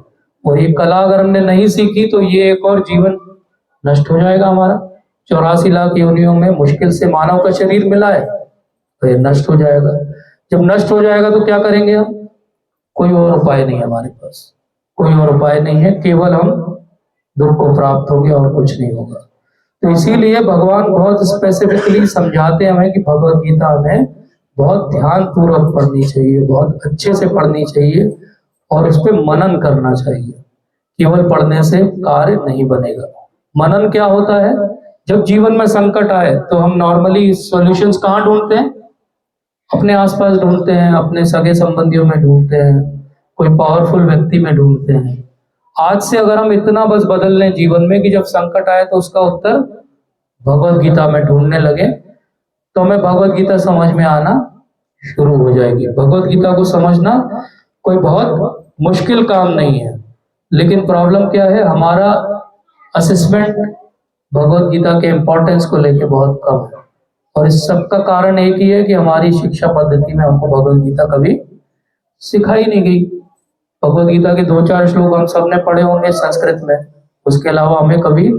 और ये कला अगर हमने नहीं सीखी तो ये एक और जीवन नष्ट हो जाएगा हमारा। 84 लाख योनियों में मुश्किल से मानव का शरीर मिला है, तो ये नष्ट हो जाएगा। जब नष्ट हो जाएगा तो क्या करेंगे हम? कोई और उपाय नहीं है हमारे पास, कोई और उपाय नहीं है, केवल हम दुख को प्राप्त होंगे और कुछ नहीं होगा। तो इसीलिए भगवान बहुत स्पेसिफिकली समझाते हैं हमें कि भगवत गीता हमें बहुत ध्यान पूर्वक पढ़नी चाहिए, बहुत अच्छे से पढ़नी चाहिए और इस पे मनन करना चाहिए। केवल पढ़ने से कार्य नहीं बनेगा। मनन क्या होता है? जब जीवन में संकट आए तो हम नॉर्मली सॉल्यूशंस कहाँ ढूंढते हैं? अपने आसपास ढूंढते हैं, अपने सगे संबंधियों में ढूंढते हैं, कोई पावरफुल व्यक्ति में ढूंढते हैं। आज से अगर हम इतना बस बदल लें जीवन में कि जब संकट आए तो उसका उत्तर भगवत गीता में ढूंढने लगे, तो हमें भगवत गीता समझ में आना शुरू हो जाएगी। भगवत गीता को समझना कोई बहुत मुश्किल काम नहीं है, लेकिन प्रॉब्लम क्या है, हमारा असेसमेंट भगवत गीता के इम्पोर्टेंस को लेके बहुत कम है। और इस सब का कारण एक ही है कि हमारी शिक्षा पद्धति में हमको भगवत गीता कभी सिखाई नहीं गई। भगवत गीता के 2-4 श्लोक हम सबने पढ़े होंगे संस्कृत में, उसके अलावा हमें कभी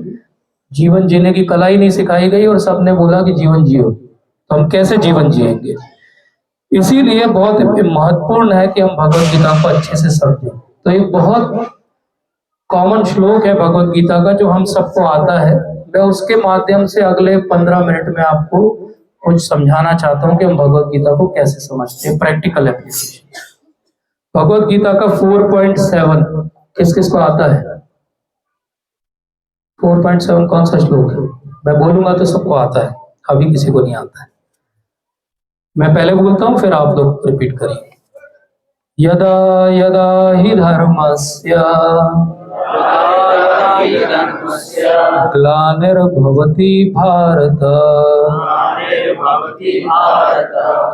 जीवन जीने की कला ही नहीं सिखाई गई, और सबने बोला कि जीवन जियो, तो हम कैसे जीवन जिएंगे। इसीलिए बहुत महत्वपूर्ण है कि हम भगवत गीता को अच्छे से समझें। तो एक बहुत कॉमन श्लोक है भगवत गीता का जो हम सबको आता है, मैं उसके माध्यम से अगले 15 मिनट में आपको कुछ समझाना चाहता हूं कि हम भगवत गीता को कैसे समझते हैं, प्रैक्टिकल एप्लीकेशन। भगवत गीता का 4.7 किस किस को आता है? 4.7 कौन सा श्लोक है? मैं बोलूंगा तो सबको आता है, अभी किसी को नहीं आता है। मैं पहले बोलता हूं फिर आप लोग रिपीट करिए। यदा यदा हि धर्मस्य ग्लानिर्भवति भारत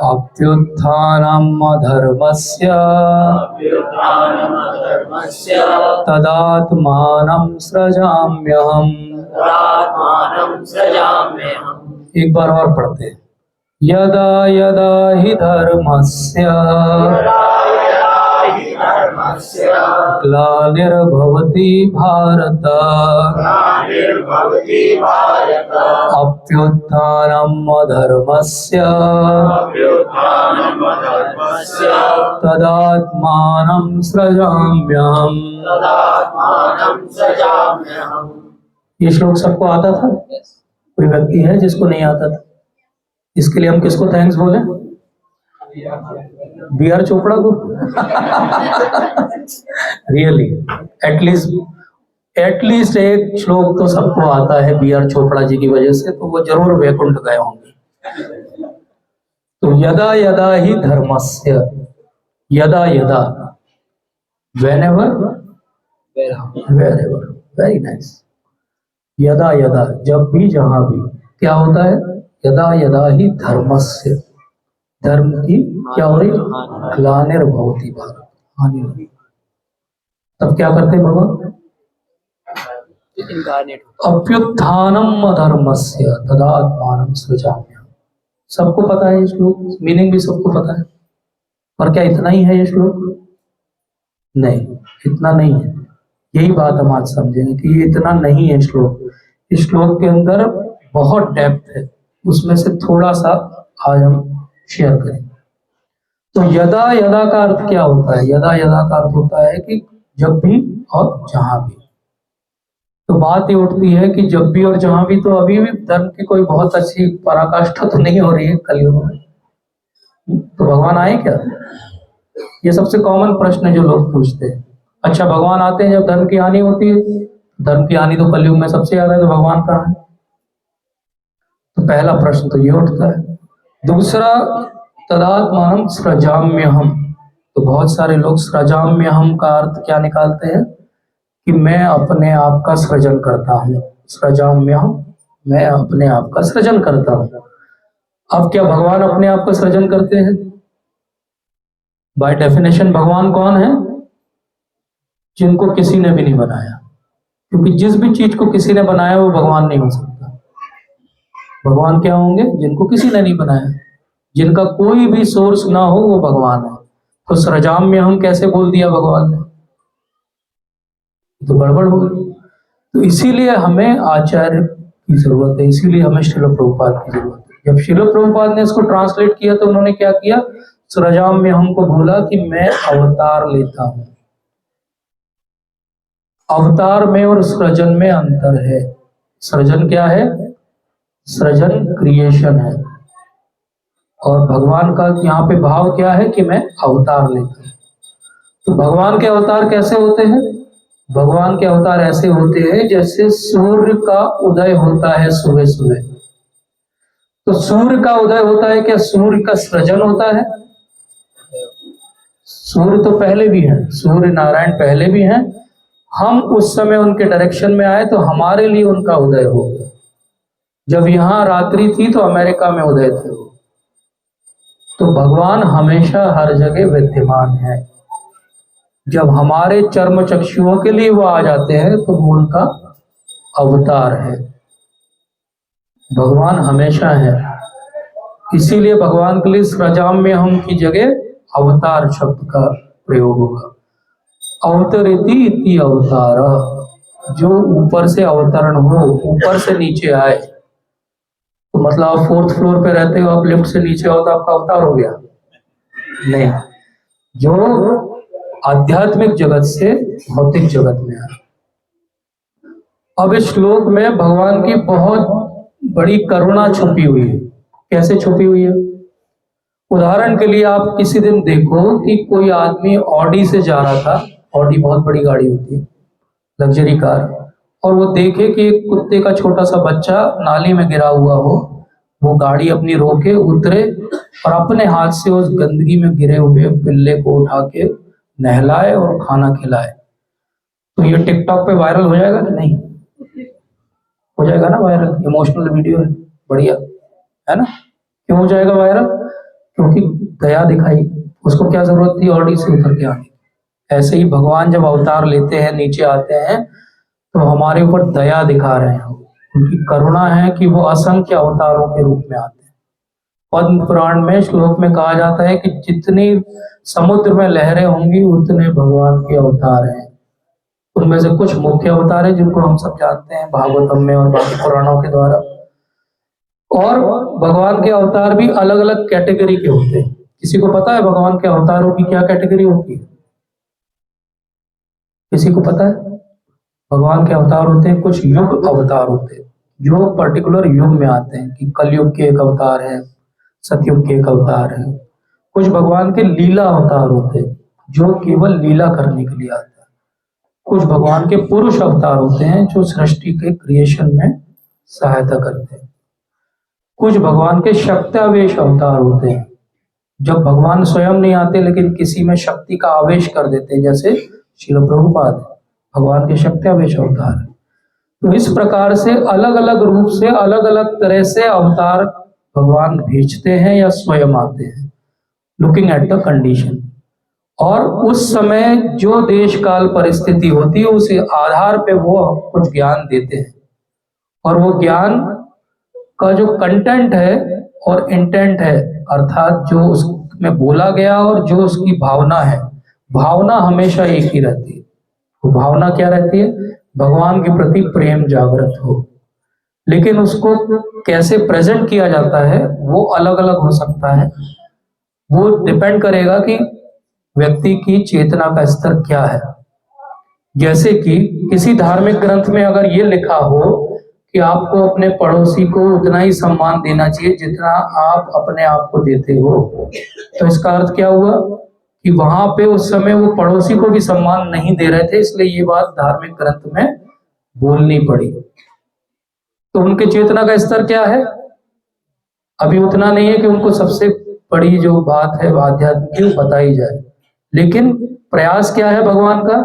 अभ्युत्थानम् अधर्मस्य तदात्मानं सृजाम्यहम्। एक बार और पढ़ते हैं। यदा यदा हि धर्मस्य ग्लानिर्भवति भारत अभ्युत्थानम् अधर्मस्य तदात्मानं सृजाम्यहम्। ये श्लोक सबको आता था? कोई व्यक्ति है जिसको नहीं आता था? इसके लिए हम किसको थैंक्स बोले? बी.आर. चोपड़ा को। रियली एटलीस्ट एक श्लोक तो सबको आता है बी.आर. चोपड़ा जी की वजह से, तो वो जरूर वैकुंठ गए होंगे। तो यदा यदा ही धर्मस्य, यदा यदा, whenever, wherever, वेरी नाइस। यदा यदा, जब भी जहां भी, क्या होता है? यदा यदा ही धर्मस्य, धर्म की क्या हो रही? ग्लानिर्भवति भारत, हानि हो रही। तब क्या करते भगवान? अभ्युत्थानम् अधर्मस्य तदात्मानं सृजाम्यहम्। सबको पता है ये श्लोक, मीनिंग भी सबको पता है, पर क्या इतना ही है ये श्लोक? नहीं, इतना नहीं है। यही बात हम आज समझेंगे कि ये इतना नहीं है श्लोक। इस श्लोक के अंदर बहुत डेप्थ है, उसमें से थोड़ा सा आज हम शेयर करें। तो यदा यदा का अर्थ क्या होता है? यदा यदा का अर्थ होता है कि जब भी और जहां भी। तो बात ये उठती है कि जब भी और जहां भी, तो अभी भी धर्म की कोई बहुत अच्छी पराकाष्ठा तो नहीं हो रही है कलयुग में, तो भगवान आए क्या? ये सबसे कॉमन प्रश्न है जो लोग पूछते हैं। अच्छा, भगवान आते हैं जब धर्म की हानि होती है। धर्म की हानि तो कलयुग में सबसे ज्यादा है, तो भगवान कहाँ है? तो पहला प्रश्न तो ये उठता है। दूसरा, तदात्मानं सृजाम्यहम्। तो बहुत सारे लोग सृजाम्यहम् का अर्थ क्या निकालते हैं कि मैं अपने आप का सृजन करता हूँ। सृजाम्यहम्, मैं अपने आप का सृजन करता हूँ। अब क्या भगवान अपने आप का सृजन करते हैं? बाय डेफिनेशन भगवान कौन है? जिनको किसी ने भी नहीं बनाया, क्योंकि जिस भी चीज को किसी ने बनाया वो भगवान नहीं हो सकता। भगवान क्या होंगे? जिनको किसी ने नहीं बनाया, जिनका कोई भी सोर्स ना हो, वो भगवान है। तो सृजाम्यहम् कैसे बोल दिया भगवान ने? तो गड़बड़ हो गई। तो इसीलिए हमें आचार्य की जरूरत है, इसीलिए हमें श्रील प्रभुपाद की जरूरत है। जब श्रील प्रभुपाद ने इसको ट्रांसलेट किया तो उन्होंने क्या किया? सृजाम्यहम् को बोला कि मैं अवतार लेता हूं। अवतार में और सृजन में अंतर है। सृजन क्या है? सृजन क्रिएशन है, और भगवान का यहाँ पे भाव क्या है कि मैं अवतार लेता हूं। तो भगवान के अवतार कैसे होते हैं? भगवान के अवतार ऐसे होते हैं जैसे सूर्य का उदय होता है सुबह सुबह। तो सूर्य का उदय होता है, क्या सूर्य का सृजन होता है? सूर्य तो पहले भी है, सूर्य नारायण पहले भी हैं। हम उस समय उनके डायरेक्शन में आए तो हमारे लिए उनका उदय हो गया। जब यहाँ रात्रि थी तो अमेरिका में उदय थे वो। तो भगवान हमेशा हर जगह विद्यमान है। जब हमारे चर्म चक्षुओं के लिए वो आ जाते हैं तो वो उनका अवतार है। भगवान हमेशा है, इसीलिए भगवान के लिए सृजाम में हम की जगह अवतार शब्द का प्रयोग होगा। अवतरिति इति अवतार, जो ऊपर से अवतरण हो, ऊपर से नीचे आए। तो मतलब आप 4th फ्लोर पे रहते हो, आप लिफ्ट से नीचे आओ तो आपका अवतार हो गया? नहीं, जो आध्यात्मिक जगत से भौतिक जगत में आए। अब इस श्लोक में भगवान की बहुत बड़ी करुणा छुपी हुई है। कैसे छुपी हुई है? उदाहरण के लिए आप किसी दिन देखो कि कोई आदमी ऑडी से जा रहा था, ऑडी बहुत बड़ी गाड़ी होती है, लग्जरी कार, और वो देखे कि एक कुत्ते का छोटा सा बच्चा नाली में गिरा हुआ हो, वो गाड़ी अपनी रोके, उतरे और अपने हाथ से उस गंदगी में गिरे हुए पिल्ले को उठा के नहलाए और खाना खिलाए। तो ये टिकटॉक पे वायरल हो जाएगा कि नहीं? हो जाएगा ना वायरल, इमोशनल वीडियो है, बढ़िया है ना? क्यों हो जाएगा वायरल? क्योंकि दया दिखाई। उसको क्या जरूरत थी ऑडी से उतर के आने? ऐसे ही भगवान जब अवतार लेते हैं, नीचे आते हैं, तो हमारे ऊपर दया दिखा रहे हैं। उनकी करुणा है कि वो असंख्य अवतारों के रूप में आते हैं। पद्म पुराण में श्लोक में कहा जाता है कि जितनी समुद्र में लहरें होंगी उतने भगवान के अवतार हैं। उनमें से कुछ मुख्य अवतार हैं जिनको हम सब जानते हैं भागवतम में और बाकी पुराणों के द्वारा। और भगवान के अवतार भी अलग अलग कैटेगरी के होते हैं। किसी को पता है भगवान के अवतारों की क्या कैटेगरी होती है? किसी को पता है? भगवान के अवतार होते हैं, कुछ युग अवतार होते हैं जो पर्टिकुलर युग में आते हैं, कि कलयुग के एक अवतार है, सतयुग के एक अवतार है। कुछ भगवान के लीला अवतार होते हैं जो केवल लीला करने के लिए आते हैं। कुछ भगवान के पुरुष अवतार होते हैं जो सृष्टि के क्रिएशन में सहायता करते हैं। कुछ भगवान के शक्त्यावेश अवतार होते हैं, जब भगवान स्वयं नहीं आते लेकिन किसी में शक्ति का आवेश कर देते हैं, जैसे श्रील प्रभुपाद भगवान के शक्त्यावेश अवतार है। तो इस प्रकार से अलग अलग रूप से अलग अलग तरह से अवतार भगवान भेजते हैं या स्वयं आते हैं, लुकिंग एट द कंडीशन। और उस समय जो देश काल परिस्थिति होती है उस आधार पे वो कुछ ज्ञान देते हैं। और वो ज्ञान का जो कंटेंट है और इंटेंट है, अर्थात जो उसमें बोला गया और जो उसकी भावना है, भावना हमेशा एक ही रहती है। वो भावना क्या रहती है? भगवान के प्रति प्रेम जागृत हो। लेकिन उसको कैसे प्रेजेंट किया जाता है वो अलग अलग हो सकता है। वो डिपेंड करेगा कि व्यक्ति की चेतना का स्तर क्या है। जैसे कि किसी धार्मिक ग्रंथ में अगर ये लिखा हो कि आपको अपने पड़ोसी को उतना ही सम्मान देना चाहिए जितना आप अपने आप को देते हो, तो इसका अर्थ क्या हुआ कि वहां पे उस समय वो पड़ोसी को भी सम्मान नहीं दे रहे थे, इसलिए ये बात धार्मिक ग्रंथ में बोलनी पड़ी। तो उनके चेतना का स्तर क्या है? अभी उतना नहीं है कि उनको सबसे बड़ी जो बात है आध्यात्मिक बताई जाए, लेकिन प्रयास क्या है भगवान का?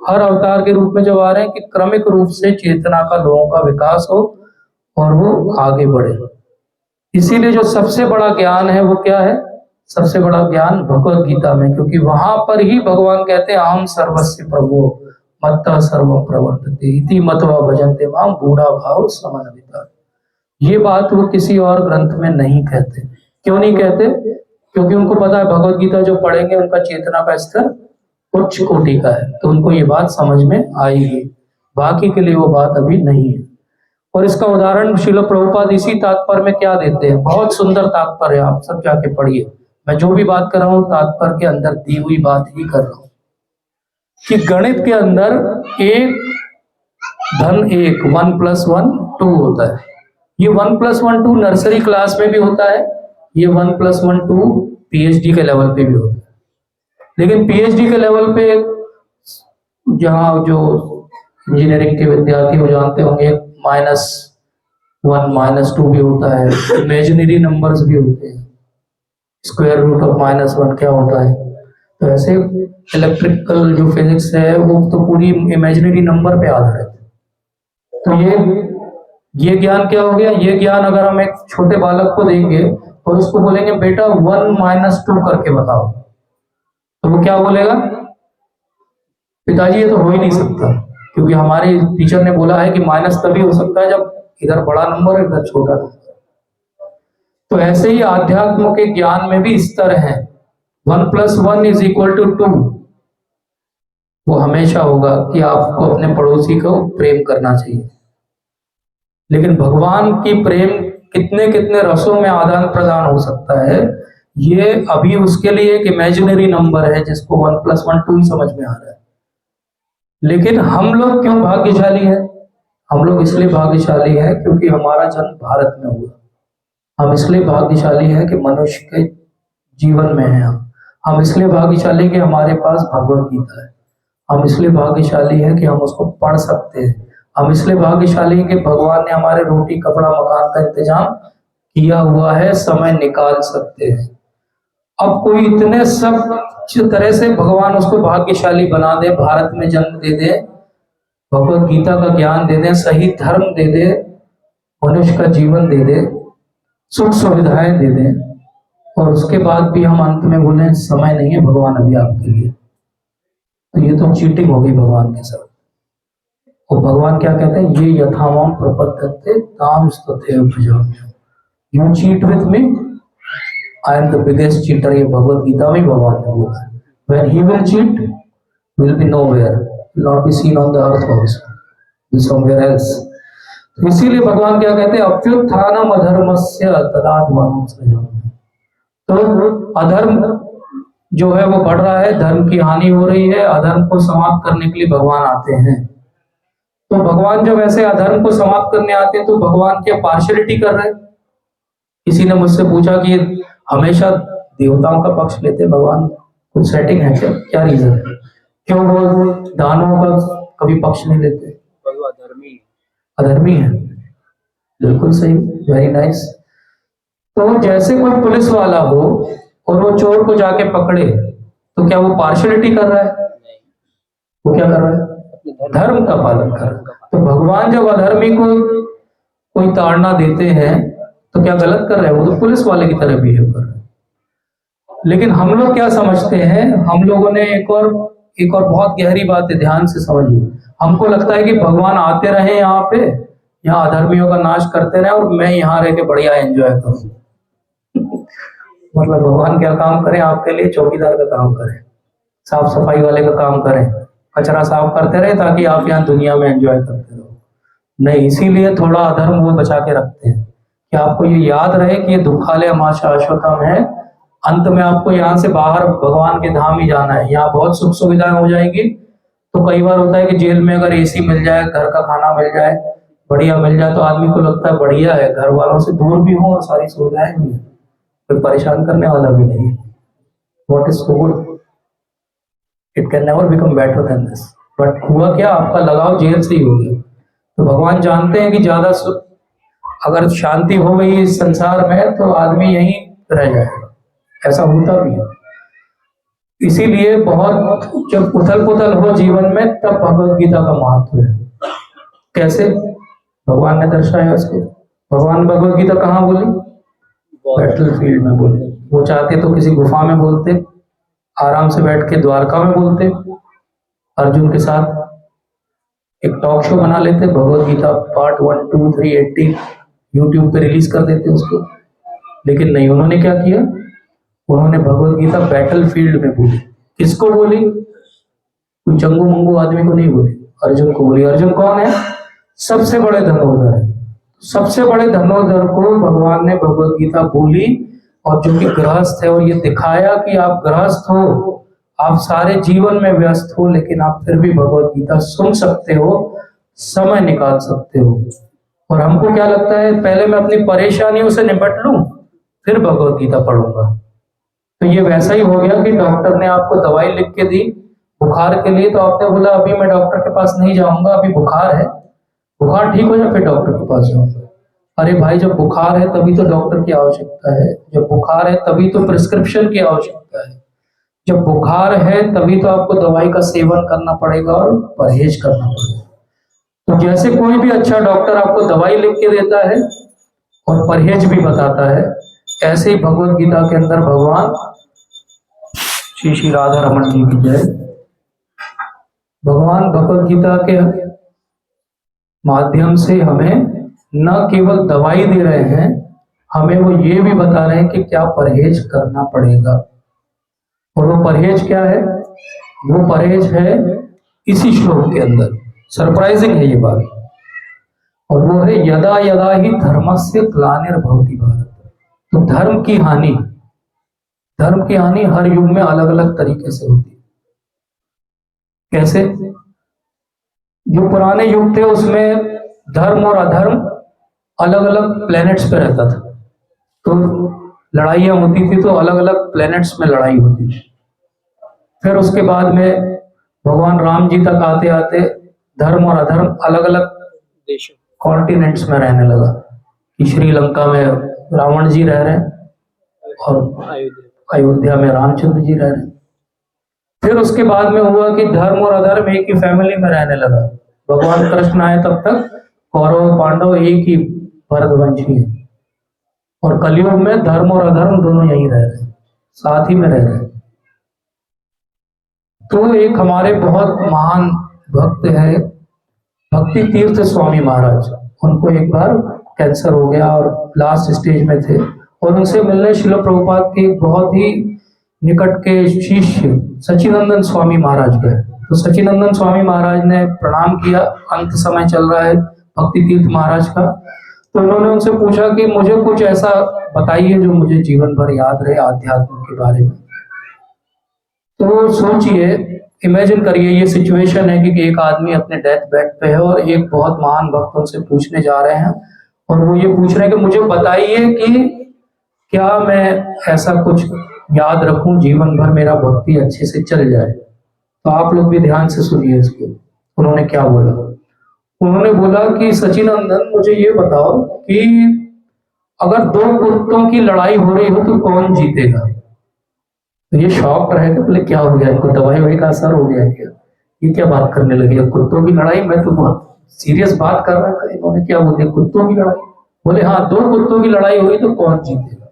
हर अवतार के रूप में जब आ रहे हैं कि क्रमिक रूप से चेतना का लोगों का विकास हो और वो आगे बढ़े। इसीलिए जो सबसे बड़ा ज्ञान है वो क्या है? सबसे बड़ा ज्ञान भगवत गीता में, क्योंकि वहां पर ही भगवान कहते हैं अहम सर्वस्य प्रभो मत्तः सर्वं प्रवर्तते इति मत्वा भजन्ते मां बूढ़ा भाव समन्विता। ये बात वो किसी और ग्रंथ में नहीं कहते। क्यों नहीं कहते? क्योंकि उनको पता है भगवत गीता जो पढ़ेंगे उनका चेतना का स्तर उच्च कोटि का है, तो उनको ये बात समझ में आएगी। बाकी के लिए वो बात अभी नहीं है। और इसका उदाहरण श्रील प्रभुपाद इसी तात्पर्य में क्या देते हैं, बहुत सुंदर तात्पर्य, आप सब जाके पढ़िए। मैं जो भी बात कर रहा हूँ तात्पर्य के अंदर दी हुई बात ही कर रहा हूँ कि गणित के अंदर एक धन एक 1 + 1 2 होता है। ये 1 + 1 2 नर्सरी क्लास में भी होता है, ये 1 + 1 2 PhD के लेवल पे भी होता है। लेकिन PhD के लेवल पे जहाँ जो इंजीनियरिंग के विद्यार्थी वो जानते होंगे -1 -2 भी होता है, इमेजिनरी नंबर्स भी होते हैं, स्क्वायर रूट ऑफ -1 क्या होता है। तो ऐसे इलेक्ट्रिकल जो फिजिक्स है वो तो पूरी इमेजिनरी नंबर पे आधारित है। तो ये ज्ञान क्या हो गया? ये ज्ञान अगर हम एक छोटे बालक को देंगे और उसको बोलेंगे बेटा 1 - 2 करके बताओ, तो वो क्या बोलेगा? पिताजी ये तो हो ही नहीं सकता, क्योंकि हमारे टीचर ने बोला है कि माइनस तभी हो सकता है जब इधर बड़ा नंबर और इधर छोटा नंबर। तो ऐसे ही आध्यात्म के ज्ञान में भी स्तर है। 1 + 1 = 2। वो हमेशा होगा कि आपको अपने पड़ोसी को प्रेम करना चाहिए, लेकिन भगवान की प्रेम कितने कितने रसों में आदान प्रदान हो सकता है, ये अभी उसके लिए एक इमेजिनरी नंबर है जिसको 1 + 1 2 ही समझ में आ रहा है। लेकिन हम लोग क्यों भाग्यशाली है? हम लोग इसलिए भाग्यशाली है क्योंकि हमारा जन्म भारत में हुआ। हम इसलिए भाग्यशाली है कि मनुष्य के जीवन में है हम इसलिए भाग्यशाली कि हमारे पास भगवत गीता है। हम इसलिए भाग्यशाली है कि हम उसको पढ़ सकते हैं। हम इसलिए भाग्यशाली हैं कि भगवान ने हमारे रोटी कपड़ा मकान का इंतजाम किया हुआ है, समय निकाल सकते हैं। अब कोई इतने सब तरह से भगवान उसको भाग्यशाली बना दे, भारत में जन्म दे दे, भगवत गीता का ज्ञान दे दे, सही धर्म दे दे, मनुष्य का जीवन दे दे, सुख सुविधाएं दे दे, और उसके बाद भी हम अंत में बोले समय नहीं है भगवान अभी आपके लिए, तो ये तो चीटिंग हो गई भगवान के साथ। और भगवान क्या कहते हैं? ये यथावाम प्रपद्यन्ते ताम स्तथैव भजाम्यहम्। You cheat with me, I am the biggest cheater. ये भगवत गीता में भगवान ने बोला है। When he will cheat, will be nowhere, will not be seen on the earth also, will somewhere else. इसीलिए भगवान क्या कहते हैं? अभ्युत्थानम अधर्मस्य तदात्मानं सृजाम्यहम्। तो अधर्म जो है वो बढ़ रहा है, धर्म की हानि हो रही है, अधर्म को समाप्त करने के लिए भगवान आते हैं। तो भगवान जब ऐसे अधर्म को समाप्त करने आते हैं तो भगवान क्या पार्शियलिटी कर रहे हैं? किसी ने मुझसे पूछा कि हमेशा देवताओं का पक्ष लेते भगवान, कुछ सेटिंग है क्या? क्या रीजन है? क्यों वो दानवों का कभी पक्ष नहीं लेते? अधर्मी है। बिल्कुल सही, वेरी नाइस। तो जैसे कोई पुलिस वाला हो और वो चोर को जाके पकड़े, तो क्या वो पार्शियलिटी कर रहा है? वो क्या कर रहा है? धर्म का पालन कर रहा है। तो भगवान जब अधर्मी को कोई ताड़ना देते हैं तो क्या गलत कर रहे हैं? वो तो पुलिस वाले की तरह बिहेव कर रहे हैं। लेकिन हम लोग क्या समझते हैं? हम लोगों ने एक और बहुत गहरी बात है, ध्यान से समझिए। हमको लगता है कि भगवान आते रहे यहाँ पे, यहाँ अधर्मियों का नाश करते रहे और मैं यहाँ रह के बढ़िया एंजॉय करूँ। मतलब भगवान क्या काम करें आपके लिए? चौकीदार का काम करें, साफ सफाई वाले का काम करें, कचरा साफ करते रहे ताकि आप यहाँ दुनिया में एंजॉय करते रहो। नहीं, इसीलिए थोड़ा अधर्म वो बचा के रखते हैं कि आपको ये याद रहे कि ये दुखालय मां शाश्वतम है। अंत में आपको यहाँ से बाहर भगवान के धाम ही जाना है। यहाँ बहुत सुख सुविधाएं हो जाएगी। तो कई बार होता है कि जेल में अगर एसी मिल जाए, घर का खाना मिल जाए, बढ़िया मिल जाए, तो आदमी को लगता है बढ़िया है, घर वालों से दूर भी हो और सारी सुविधाएं भी है, कोई परेशान करने वाला भी नहीं। What is so good, it can never become better than this. But हुआ क्या? आपका लगाव जेल से ही हो गया। तो भगवान जानते हैं कि ज्यादा अगर शांति हो गई इस संसार में तो आदमी यहीं रह जाएगा। ऐसा होता भी है। इसीलिए बहुत जब उथल पुथल हो जीवन में, तब भगवत गीता का महत्व है। कैसे भगवान ने दर्शाया उसको? भगवान भगवत गीता कहाँ बोली? बैटल फील्ड में बोले। वो चाहते तो किसी गुफा में बोलते, आराम से बैठ के द्वारका में बोलते, अर्जुन के साथ एक टॉक शो बना लेते, भगवत गीता पार्ट 1 2 3 80 यूट्यूब पे रिलीज कर देते उसको। लेकिन नहीं, उन्होंने क्या किया? उन्होंने भगवत गीता बैटल फील्ड में बोली। किसको बोली? कोई चंगू मंगू आदमी को नहीं बोली, अर्जुन को बोली। अर्जुन कौन है? सबसे बड़े धनुर्धर है। सबसे बड़े धनुर्धर को भगवान ने भगवत गीता बोली, और जो कि गृहस्थ है, और ये दिखाया कि आप गृहस्थ हो, आप सारे जीवन में व्यस्त हो, लेकिन आप फिर भी भगवत गीता सुन सकते हो, समय निकाल सकते हो। और हमको क्या लगता है? पहले मैं अपनी परेशानियों से निपट लूं, फिर भगवत गीता पढ़ूंगा। तो ये वैसा ही हो गया कि डॉक्टर ने आपको दवाई लिख के दी बुखार के लिए, तो आपने बोला अभी मैं डॉक्टर के पास नहीं जाऊंगा, अभी बुखार है, बुखार ठीक हो जाए फिर डॉक्टर के पास जाऊंगा। अरे भाई, जब बुखार है तभी तो डॉक्टर की आवश्यकता है, जब बुखार है तभी तो प्रिस्क्रिप्शन की आवश्यकता है, जब बुखार है तभी तो आपको दवाई का सेवन करना पड़ेगा और परहेज करना पड़ेगा। तो जैसे कोई भी अच्छा डॉक्टर आपको दवाई लिख के देता है और परहेज भी बताता है, ऐसे ही भगवत गीता के अंदर भगवान श्री श्री राधा रमन जी की जय, भगवान भगवत गीता के माध्यम से हमें न केवल दवाई दे रहे हैं, हमें वो ये भी बता रहे हैं कि क्या परहेज करना पड़ेगा। और वो परहेज क्या है? वो परहेज है इसी श्लोक के अंदर। सरप्राइजिंग है ये बात। और वो है यदा यदा ही धर्मस्य ग्लानिर्भवति भारत। तो धर्म की हानि हर युग में अलग अलग तरीके से होती है। कैसे? जो पुराने युग थे उसमें धर्म और अधर्म अलग अलग प्लैनेट्स पे रहता था, तो लड़ाइयाँ होती थी, तो अलग अलग प्लैनेट्स में लड़ाई होती थी। फिर उसके बाद में भगवान राम जी तक आते आते धर्म और अधर्म अलग अलग देशों कॉन्टिनेंट्स में रहने लगा कि श्रीलंका में रावण जी रह रहे हैं और अयोध्या में रामचंद्र जी रह रहे हैं। फिर उसके बाद में हुआ कि धर्म और अधर्म एक ही फैमिली में रहने लगा। भगवान कृष्ण आए तब तक कौरव पांडव एक ही भरतवंशी है, और कलयुग में धर्म और अधर्म दोनों यहीं रह रहे हैं, साथ ही में रह रहे हैं। तो एक हमारे बहुत महान भक्त है भक्ति तीर्थ स्वामी महाराज, उनको एक बार कैंसर हो गया और लास्ट स्टेज में थे, और उनसे मिलने श्रील प्रभुपाद के बहुत ही निकट के शिष्य सच्चिदानंद स्वामी महाराज गए। तो सच्चिदानंद स्वामी महाराज ने प्रणाम किया, अंत समय चल रहा है भक्ति तीर्थ महाराज का। तो उन्होंने उनसे पूछा कि मुझे कुछ ऐसा बताइए जो मुझे जीवन भर याद रहे आध्यात्म के बारे में। तो सोचिए, इमेजिन करिए ये सिचुएशन है कि एक आदमी अपने डेथ बेड पे है और एक बहुत महान भक्त उनसे पूछने जा रहे हैं, और वो ये पूछ रहे हैं कि मुझे बताइए कि क्या मैं ऐसा कुछ याद रखूं जीवन भर, मेरा भक्ति अच्छे से चल जाए। तो आप लोग भी ध्यान से सुनिए इसको। उन्होंने क्या बोला? उन्होंने बोला कि सचिनंदन, मुझे ये बताओ कि अगर दो कुत्तों की लड़ाई हो रही हो तो कौन जीतेगा? तो ये शॉक रहेगा, बोले क्या हो गया इनको, दवाई वही का असर हो गया क्या, ये क्या बात करने लगे? अब कुत्तों की लड़ाई, मैं तो बहुत सीरियस बात कर रहा था, इन्होंने क्या बोल दिया कुत्तों की लड़ाई? बोले हाँ, दो कुत्तों की लड़ाई हुई तो कौन जीतेगा?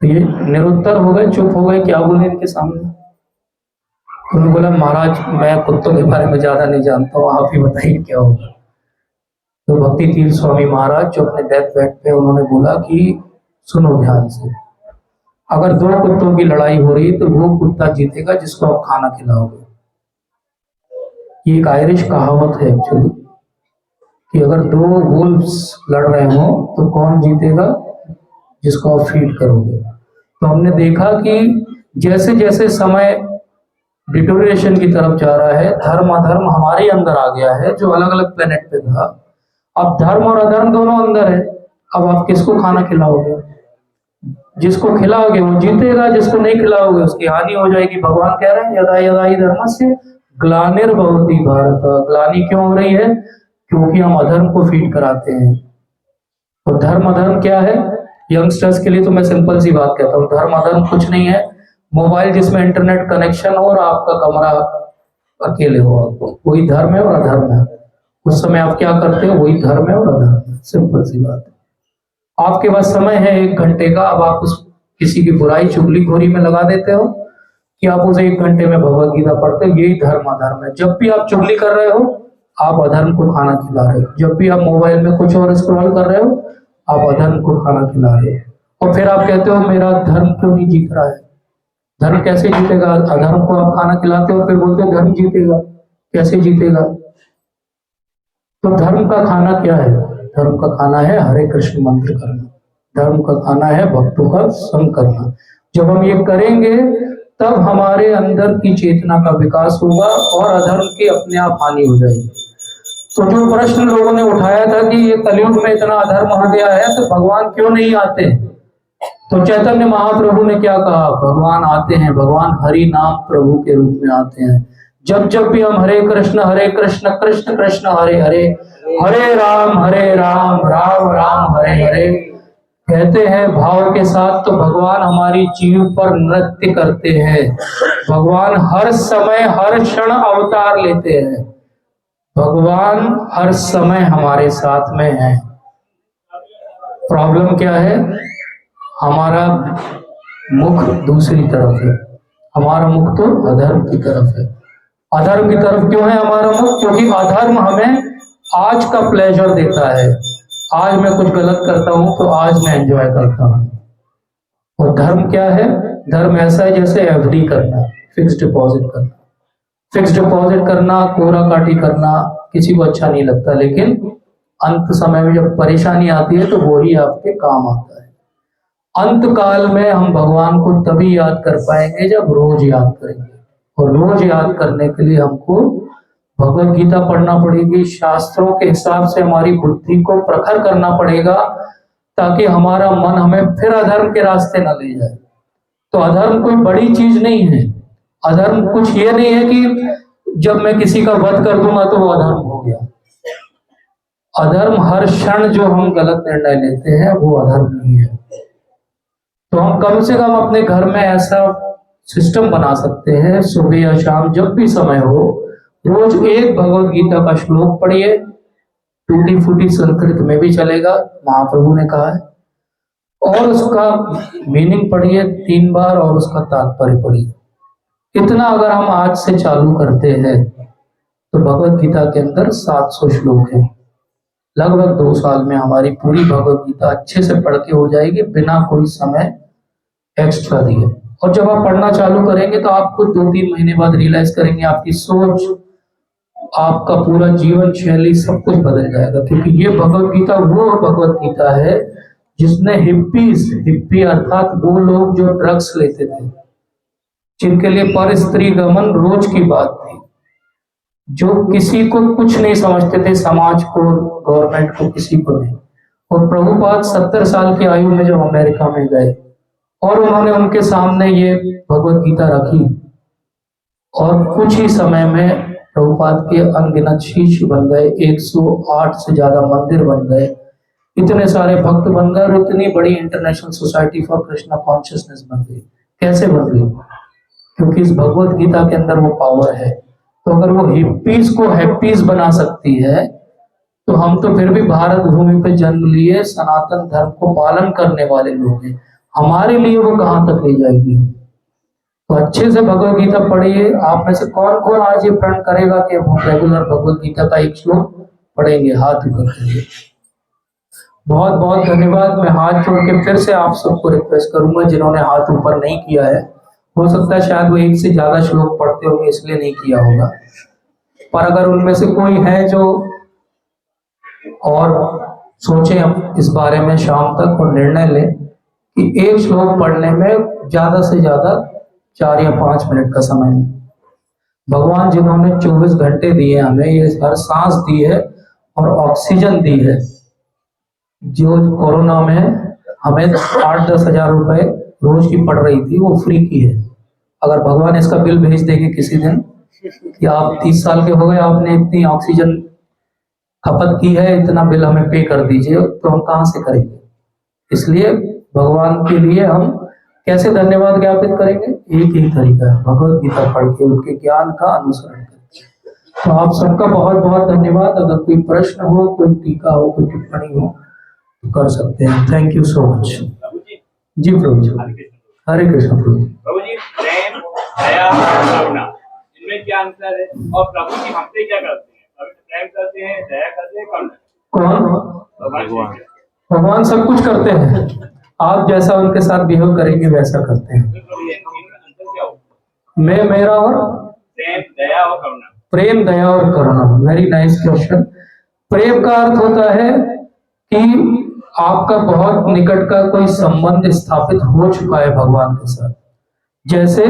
तो ये निरुत्तर हो गए, चुप हो गए, क्या बोले इनके सामने। तो उन्होंने बोला महाराज, मैं कुत्तों के बारे में ज्यादा नहीं जानता हूँ, आप ही बताइए क्या होगा। तो भक्ति तीर्थ स्वामी महाराज जो अपने डेथ बेड पे, उन्होंने बोला कि सुनो ध्यान से, अगर दो कुत्तों की लड़ाई हो रही है तो वो कुत्ता जीतेगा जिसको आप खाना खिलाओगे। ये एक आयरिश कहावत है एक्चुअली, कि अगर दो वुल्फ्स लड़ रहे हो तो कौन जीतेगा? जिसको आप फीड करोगे। तो हमने देखा कि जैसे जैसे समय डिटोरिएशन की तरफ जा रहा है, धर्म अधर्म हमारे अंदर आ गया है जो अलग अलग प्लेनेट पे था। अब धर्म और अधर्म दोनों अंदर है। अब आप किसको खाना खिलाओगे? जिसको खिलाओगे वो जीतेगा, जिसको नहीं खिलाओगे उसकी हानि हो जाएगी। भगवान कह रहे हैं यदा यदा ही धर्मस्य ग्लानिर्भवति भारत। ग्लानि क्यों हो रही है? क्योंकि हम अधर्म को फीड कराते हैं। और धर्म अधर्म क्या है? यंगस्टर्स के लिए तो मैं सिंपल सी बात कहता हूँ, धर्म अधर्म कुछ नहीं है। मोबाइल जिसमें इंटरनेट कनेक्शन हो और आपका कमरा अकेले हो, आपको वही धर्म है और अधर्म है। उस समय आप क्या करते हो वही धर्म है और अधर्म है, सिंपल सी बात है। आपके पास समय है 1 घंटे का, अब आप उस किसी की बुराई चुगलीखोरी में लगा देते हो कि आप उसे 1 घंटे में भगवत गीता पढ़ते हो, यही धर्म अधर्म है। जब भी आप चुगली कर रहे हो आप अधर्म को खाना खिला रहे हो, जब भी आप मोबाइल में कुछ और स्क्रॉल कर रहे हो आप अधर्म को खाना खिला रहे हो। और फिर आप कहते हो मेरा धर्म क्यों नहीं जीत रहा है? धर्म कैसे जीतेगा? अधर्म को आप खाना खिलाते हो फिर बोलते हो धर्म जीतेगा, कैसे जीतेगा? तो धर्म का खाना क्या है? धर्म का खाना है हरे कृष्ण मंत्र करना, धर्म का खाना है भक्तों का संग करना। जब हम ये करेंगे तब हमारे अंदर की चेतना का विकास होगा और अधर्म की अपने आप हानि हो जाएगी। तो जो प्रश्न लोगों ने उठाया था कि ये कलयुग में इतना अधर्म हो गया है तो भगवान क्यों नहीं आते, तो चैतन्य महाप्रभु ने क्या कहा? भगवान आते हैं, भगवान हरि नाम प्रभु के रूप में आते हैं। जब जब भी हम हरे कृष्ण कृष्ण कृष्ण हरे हरे, हरे राम राम राम हरे हरे कहते हैं भाव के साथ, तो भगवान हमारी जीव पर नृत्य करते हैं। भगवान हर समय हर क्षण अवतार लेते हैं। भगवान हर समय हमारे साथ में है। प्रॉब्लम क्या है? हमारा मुख दूसरी तरफ है, हमारा मुख तो अधर्म की तरफ है। अधर्म की तरफ क्यों है हमारा मुख? क्योंकि अधर्म हमें आज का प्लेजर देता है। आज मैं कुछ गलत करता हूं तो आज मैं एंजॉय करता हूं। और धर्म क्या है? धर्म ऐसा है जैसे एफडी करना, फिक्स डिपॉजिट करना। फिक्स डिपॉजिट करना, कोरा काटी करना किसी को अच्छा नहीं लगता, लेकिन अंत समय में जब परेशानी आती है तो वो ही आपके काम आता है। अंत काल में हम भगवान को तभी याद कर पाएंगे जब रोज याद करेंगे। और रोज याद करने के लिए हमको भगवत गीता पढ़ना पड़ेगी, शास्त्रों के हिसाब से हमारी बुद्धि को प्रखर करना पड़ेगा, ताकि हमारा मन हमें फिर अधर्म के रास्ते न ले जाए। तो अधर्म कोई बड़ी चीज नहीं है। अधर्म कुछ ये नहीं है कि जब मैं किसी का वध कर दूंगा तो वो अधर्म हो गया। अधर्म हर क्षण जो हम गलत निर्णय लेते हैं वो अधर्म नहीं है। तो हम कम से कम अपने घर में ऐसा सिस्टम बना सकते हैं, सुबह या शाम जब भी समय हो, रोज एक भगवत गीता का श्लोक पढ़िए। टूटी फूटी संस्कृत में भी चलेगा, महाप्रभु ने कहा है, और उसका मीनिंग पढ़िए 3 बार और उसका तात्पर्य पढ़िए। इतना अगर हम आज से चालू करते हैं तो भगवत गीता के अंदर 700 श्लोक हैं। लगभग 2 साल में हमारी पूरी भगवत गीता अच्छे से पढ़ के हो जाएगी, बिना कोई समय एक्स्ट्रा दिए। और जब आप पढ़ना चालू करेंगे तो आपको 2-3 महीने बाद रियलाइज करेंगे आपकी सोच, आपका पूरा जीवन शैली सब कुछ बदल जाएगा। क्योंकि ये भगवत गीता वो भगवत गीता है जिसने हिप्पी अर्थात वो लोग जो ड्रग्स लेते थे, जिनके लिए पर स्त्री गमन रोज की बात थी, जो किसी को कुछ नहीं समझते थे, समाज को, गवर्नमेंट को, किसी को नहीं। और प्रभुपाद 70 साल की आयु में जब अमेरिका में गए और उन्होंने उनके सामने ये भगवत गीता रखी, और कुछ ही समय में प्रभुपाद के अनगिनत शिष्य बन गए, 108 से ज्यादा मंदिर बन गए, इतने सारे भक्त बन गए, और इतनी बड़ी international society for Krishna consciousness बन गई। कैसे बन गई? क्योंकि इस भगवत गीता के अंदर वो पावर है। तो अगर वो हिप्पीज को हैप्पीज बना सकती है, तो हम तो फिर भी भारत भूमि पे जन्म लिए सनातन धर्म को पालन करने वाले लोग हैं, हमारे लिए वो कहां तक ले जाएगी? तो अच्छे से भगवत गीता पढ़िए। आप में से कौन कौन आज ये प्रण करेगा कि हम रेगुलर भगवत गीता का एक श्लोक पढ़ेंगे? हाथ ऊपर करिए। बहुत बहुत धन्यवाद। मैं हाथ जोड़ के फिर से आप सबको रिक्वेस्ट करूंगा, जिन्होंने हाथ ऊपर नहीं किया है, हो सकता है शायद वो एक से ज्यादा श्लोक पढ़ते होंगे इसलिए नहीं किया होगा, पर अगर उनमें से कोई है जो और सोचे हम इस बारे में शाम तक और निर्णय लें कि एक श्लोक पढ़ने में ज्यादा से ज्यादा 4 या 5 मिनट का समय है। भगवान जिन्होंने 24 घंटे दिए हमें, ये हर सांस दी है और ऑक्सीजन दी है, जो कोरोना में हमें 8-10 हजार रुपए रोज की पड़ रही थी, वो फ्री की है। अगर भगवान इसका बिल भेज देंगे किसी दिन कि आप 30 साल के हो गए, आपने इतनी ऑक्सीजन खपत की है, इतना बिल हमें पे कर दीजिए, तो हम कहां से करेंगे? इसलिए भगवान के लिए हम कैसे धन्यवाद ज्ञापित करेंगे? एक ही तरीका है, भगवत गीता पढ़ के उनके ज्ञान का अनुसरण करके। तो आप सबका बहुत बहुत धन्यवाद। अगर कोई प्रश्न हो, कोई टीका हो, कोई टिप्पणी हो तो कर सकते हैं। Thank you so much. जी प्रभु जी, हरे कृष्ण प्रभु जी। प्रभु जी, प्रेम, दया, करुणा, इनमें क्या अंतर है? और प्रभु जी हमसे क्या करते हैं? प्रेम करते हैं, दया करते हैं, करुणा? कौन? भगवान सब कुछ करते हैं, आप जैसा उनके साथ बिहेव करेंगे वैसा करते हैं। मैं, मेरा और प्रेम, दया और करुणा। प्रेम, दया और करुणा, वेरी नाइस क्वेश्चन। प्रेम का अर्थ होता है कि आपका बहुत निकट का कोई संबंध स्थापित हो चुका है भगवान के साथ। जैसे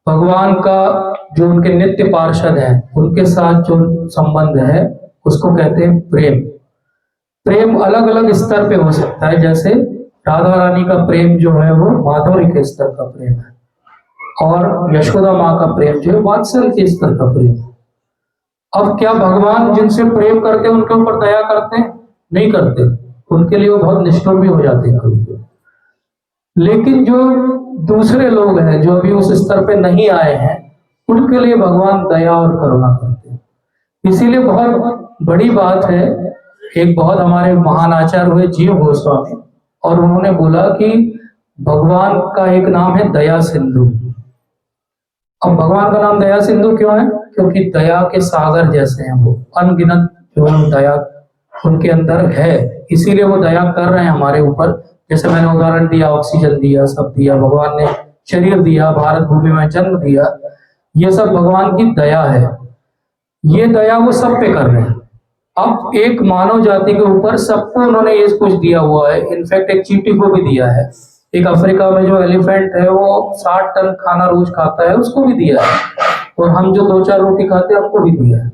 भगवान का जो उनके नित्य पार्षद हैं, उनके साथ जो संबंध है उसको कहते हैं प्रेम। प्रेम अलग अलग स्तर पे हो सकता है। जैसे राधा रानी का प्रेम जो है वो माधुर्य के स्तर का प्रेम है, और यशोदा माँ का प्रेम जो है वात्सल्य के स्तर का प्रेम है। अब क्या भगवान जिनसे प्रेम करते हैं उनके ऊपर दया करते हैं? नहीं करते, उनके लिए वो बहुत निष्ठुर भी हो जाते हैं कभी कभी। लेकिन जो दूसरे लोग हैं जो अभी उस स्तर पे नहीं आए हैं, उनके लिए भगवान दया और करुणा करते हैं। इसीलिए बहुत बड़ी बात है, एक बहुत हमारे महान आचार्य हुए जीव गोस्वामी, और उन्होंने बोला कि भगवान का एक नाम है दया सिंधु। अब भगवान का नाम दया सिंधु क्यों है? क्योंकि दया के सागर जैसे हैं वो, अनगिनत जो है दया उनके अंदर है, इसीलिए वो दया कर रहे हैं हमारे ऊपर। जैसे मैंने उदाहरण दिया, ऑक्सीजन दिया, सब दिया, भगवान ने शरीर दिया, भारत भूमि में जन्म दिया, ये सब भगवान की दया है। ये दया वो सब पे कर रहे हैं। अब एक मानव जाति के ऊपर सबको उन्होंने ये कुछ दिया हुआ है, इनफैक्ट एक चींटी को भी दिया है। एक अफ्रीका में जो एलिफेंट है वो 60 टन खाना रोज खाता है, उसको भी दिया है। और हम जो 2-4 रोटी खाते हैं हमको भी दिया है।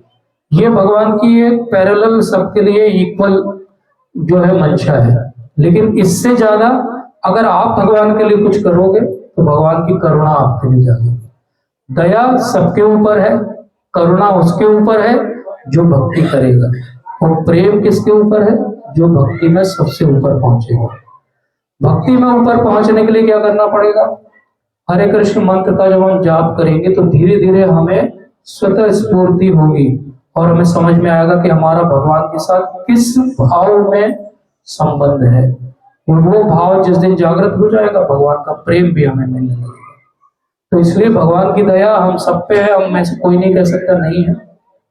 ये भगवान की एक पैरेलल, सबके लिए इक्वल जो है मंशा है। लेकिन इससे ज्यादा अगर आप भगवान के लिए कुछ करोगे तो भगवान की करुणा आपके लिए जाएगी। दया सबके ऊपर है, करुणा उसके ऊपर है जो भक्ति करेगा, और प्रेम किसके ऊपर है? जो भक्ति में सबसे ऊपर पहुंचेगा। भक्ति में ऊपर पहुंचने के लिए क्या करना पड़ेगा? हरे कृष्ण मंत्र का जब हम जाप करेंगे तो धीरे धीरे हमें स्वतः स्फूर्ति होगी और हमें समझ में आएगा कि हमारा भगवान के साथ किस भाव में संबंध है। और वो भाव जिस दिन जागृत हो जाएगा, भगवान का प्रेम भी हमें मिलने लगेगा। तो इसलिए भगवान की दया हम सब पे है, हम में से कोई नहीं कह सकता नहीं है।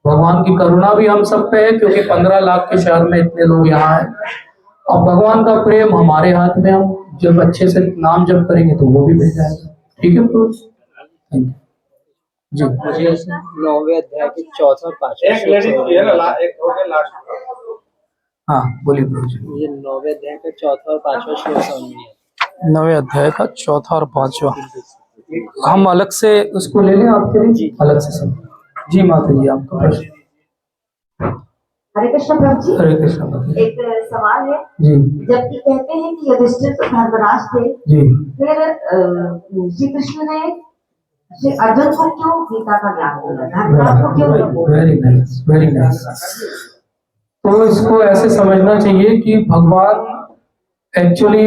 भगवान की करुणा भी हम सब पे है, क्योंकि 15 लाख के शहर में इतने लोग यहाँ हैं। और भगवान का प्रेम हमारे हाथ में, हम जब अच्छे से नाम जप करेंगे तो वो भी मिल जाएगा। ठीक है प्रभु, थैंक यू जी। मुझे 9वें अध्याय के 4 और 5 एक लेडीज की है ना, एक हो गया लास्ट। हाँ बोलिए प्रभु जी। ये 9वें अध्याय का 4 और 5वां श्लोक समझ में नहीं 9वें अध्याय का 4 और 5वां हम अलग से उसको ले लें आपके लिए, अलग से सब। जी माता जी, आपका प्रश्न। हरे कृष्ण प्रभु जी। हरे कृष्ण माता जी। एक सवाल है जी जबकि कहते हैं कि युधिष्ठिर तो धर्मराज थे, जी। फिर श्री कृष्ण ने श्री अर्जुन को क्यों गीता का ज्ञान दिया, धर्मराज को क्यों नहीं? Very nice, very nice. तो इसको ऐसे समझना चाहिए कि भगवान एक्चुअली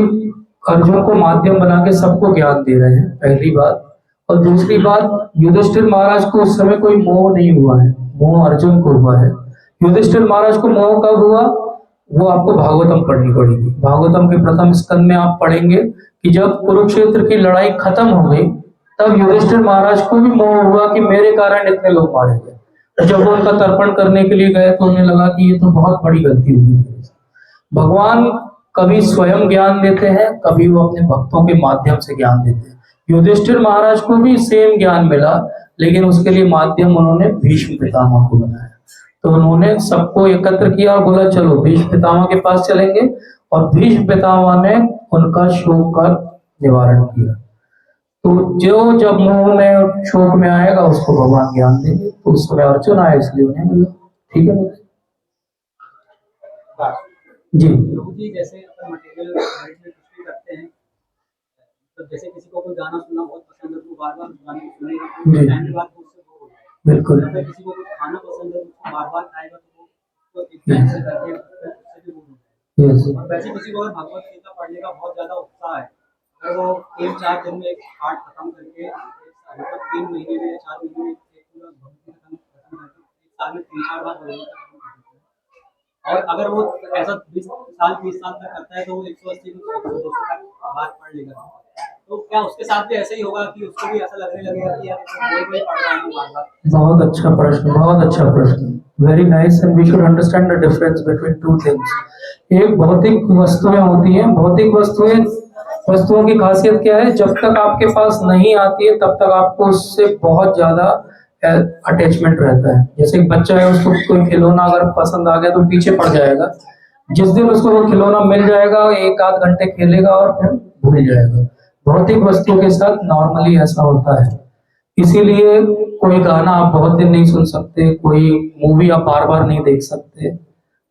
अर्जुन को माध्यम बना के सबको ज्ञान दे रहे हैं, पहली बात। और दूसरी बात, युधिष्ठिर महाराज को उस समय कोई मोह नहीं हुआ है, मोह अर्जुन को हुआ है। युधिष्ठिर महाराज को मोह कब हुआ? वो आपको भागवतम पढ़नी पड़ेगी। भागवतम के प्रथम स्कंद में आप पढ़ेंगे कि जब कुरुक्षेत्र की लड़ाई खत्म हो गई तब युधिष्ठिर महाराज को भी मोह हुआ कि मेरे कारण इतने लोग मारे गए। जब वो उनका तर्पण करने के लिए गए तो उन्हें लगा कि ये तो बहुत बड़ी गलती हुई। भगवान कभी स्वयं ज्ञान देते हैं, कभी वो अपने भक्तों के माध्यम से ज्ञान देते हैं। युधिष्ठिर महाराज को भी सेम ज्ञान मिला, लेकिन उसके लिए माध्यम उन्होंने भीष्म पितामह को बनाया। तो उन्होंने सबको एकत्र किया और बोला चलो भीष्म पितामह के पास चलेंगे, और भीष्म पितामह ने उनका शोक का निवारण किया। तो जो जब मोह में शोक में आएगा उसको भगवान ज्ञान देंगे। तो उस समय अर्जुन आया इसलिए उन्हें मिला। ठीक है जी। प्रभु जी, जैसे अपन मटेरियल लाइफ में कुछ भी करते हैं, तो जैसे किसी को कोई गाना सुनना बहुत पसंद है तो वो बार-बार गाने सुनेगा, तो टाइम के बाद वो उससे बोर हो जाएगा। बिल्कुल। या फिर किसी को कुछ खाना पसंद है तो बार-बार खाएगा तो वो एक टाइम से करके उससे भी बोर हो जाएगा। यस। और वैसे किसी को अगर भगवत गीता पढ़ने का बहुत ज्यादा उत्साह है, अगर वो 3-4 दिन में एक पाठ खत्म करके, मतलब 3 महीने में या 4 महीने में एक पूरा भगवत गीता खत्म करके, एक साल में 3-4 बार भगवत गीता खत्म कर देते हैं। और अगर वो ऐसा 20 साल तक करता है तो वो 180 से 200 तक बार पढ़ लेगा। तो क्या उसके साथ भी ऐसा ही होगा कि उसको भी ऐसा लगने लगेगा कि यार कोई पढ़ रहा है बार-बार? बहुत अच्छा प्रश्न, बहुत अच्छा प्रश्न। Very nice. And we should understand the difference between two things. एक भौतिक वस्तुएं होती हैं, भौतिक वस्तुओं की खासियत क्या है? जब तक आपके पास नहीं आती है तब तक आपको उससे बहुत ज्यादा अटैचमेंट रहता है। जैसे एक बच्चा है, उसको कोई खिलौना अगर पसंद आ गया तो पीछे पड़ जाएगा। जिस दिन उसको वो खिलौना मिल जाएगा 1-8 घंटे खेलेगा और फिर भूल जाएगा। भौतिक वस्तुओं के साथ नॉर्मली ऐसा होता है। इसीलिए कोई गाना आप बहुत दिन नहीं सुन सकते, कोई मूवी आप बार बार नहीं देख सकते,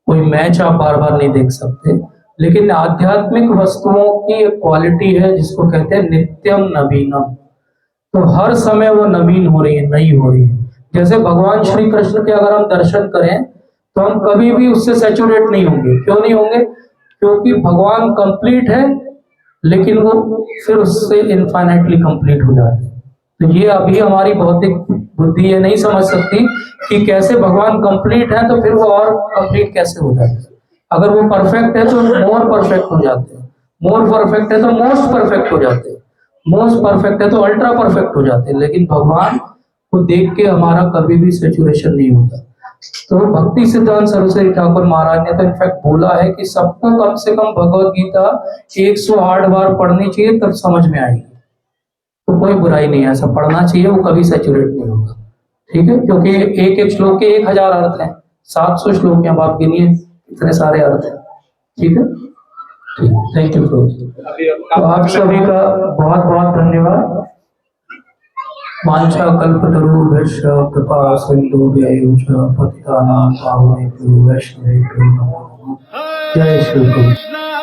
कोई मैच आप बार बार नहीं देख सकते। लेकिन आध्यात्मिक वस्तुओं की एक क्वालिटी है जिसको कहते हैं नित्यम नवीनम। तो हर समय वो नवीन हो रही है, नई हो रही है। जैसे भगवान श्री कृष्ण के अगर हम दर्शन करें तो हम कभी भी उससे सैचुरेट नहीं होंगे। क्यों नहीं होंगे? क्योंकि भगवान कंप्लीट है, लेकिन वो फिर उससे इनफाइनाइटली कंप्लीट हो जाते हैं। तो ये अभी हमारी भौतिक बुद्धि ये नहीं समझ सकती कि कैसे भगवान कंप्लीट है तो फिर वो और कंप्लीट कैसे हो जाते हैं। अगर वो परफेक्ट है तो मोर परफेक्ट हो जाते हैं, मोर परफेक्ट है तो मोस्ट परफेक्ट हो जाते हैं, मोस्ट परफेक्ट है तो अल्ट्रा परफेक्ट हो जाते हैं, लेकिन भगवान को देख के हमारा कभी भी सेचुरेशन नहीं होता। तो भक्ति सिद्धांत सरस्वती ठाकुर महाराज ने तो इनफैक्ट बोला है कि सबको कम से कम भगवत गीता 108 बार पढ़नी चाहिए, तब समझ में आएगी। तो कोई बुराई नहीं है, ऐसा पढ़ना चाहिए, वो कभी सेचुरेट नहीं होगा। ठीक है, क्योंकि एक एक श्लोक के 1000 अर्थ हैं, 700 श्लोक हैं, अब आप गिनिए इतने सारे अर्थ हैं। ठीक है, ठीक, थैंक यू प्रभु जी। तो आप सभी का बहुत बहुत धन्यवाद। वांछा कल्पतरुभ्यश्च कृपा सिन्धुभ्यैव च पतितानां पावनेभ्यो वैष्णवेभ्यो नमो नमः। जय श्री कृष्ण।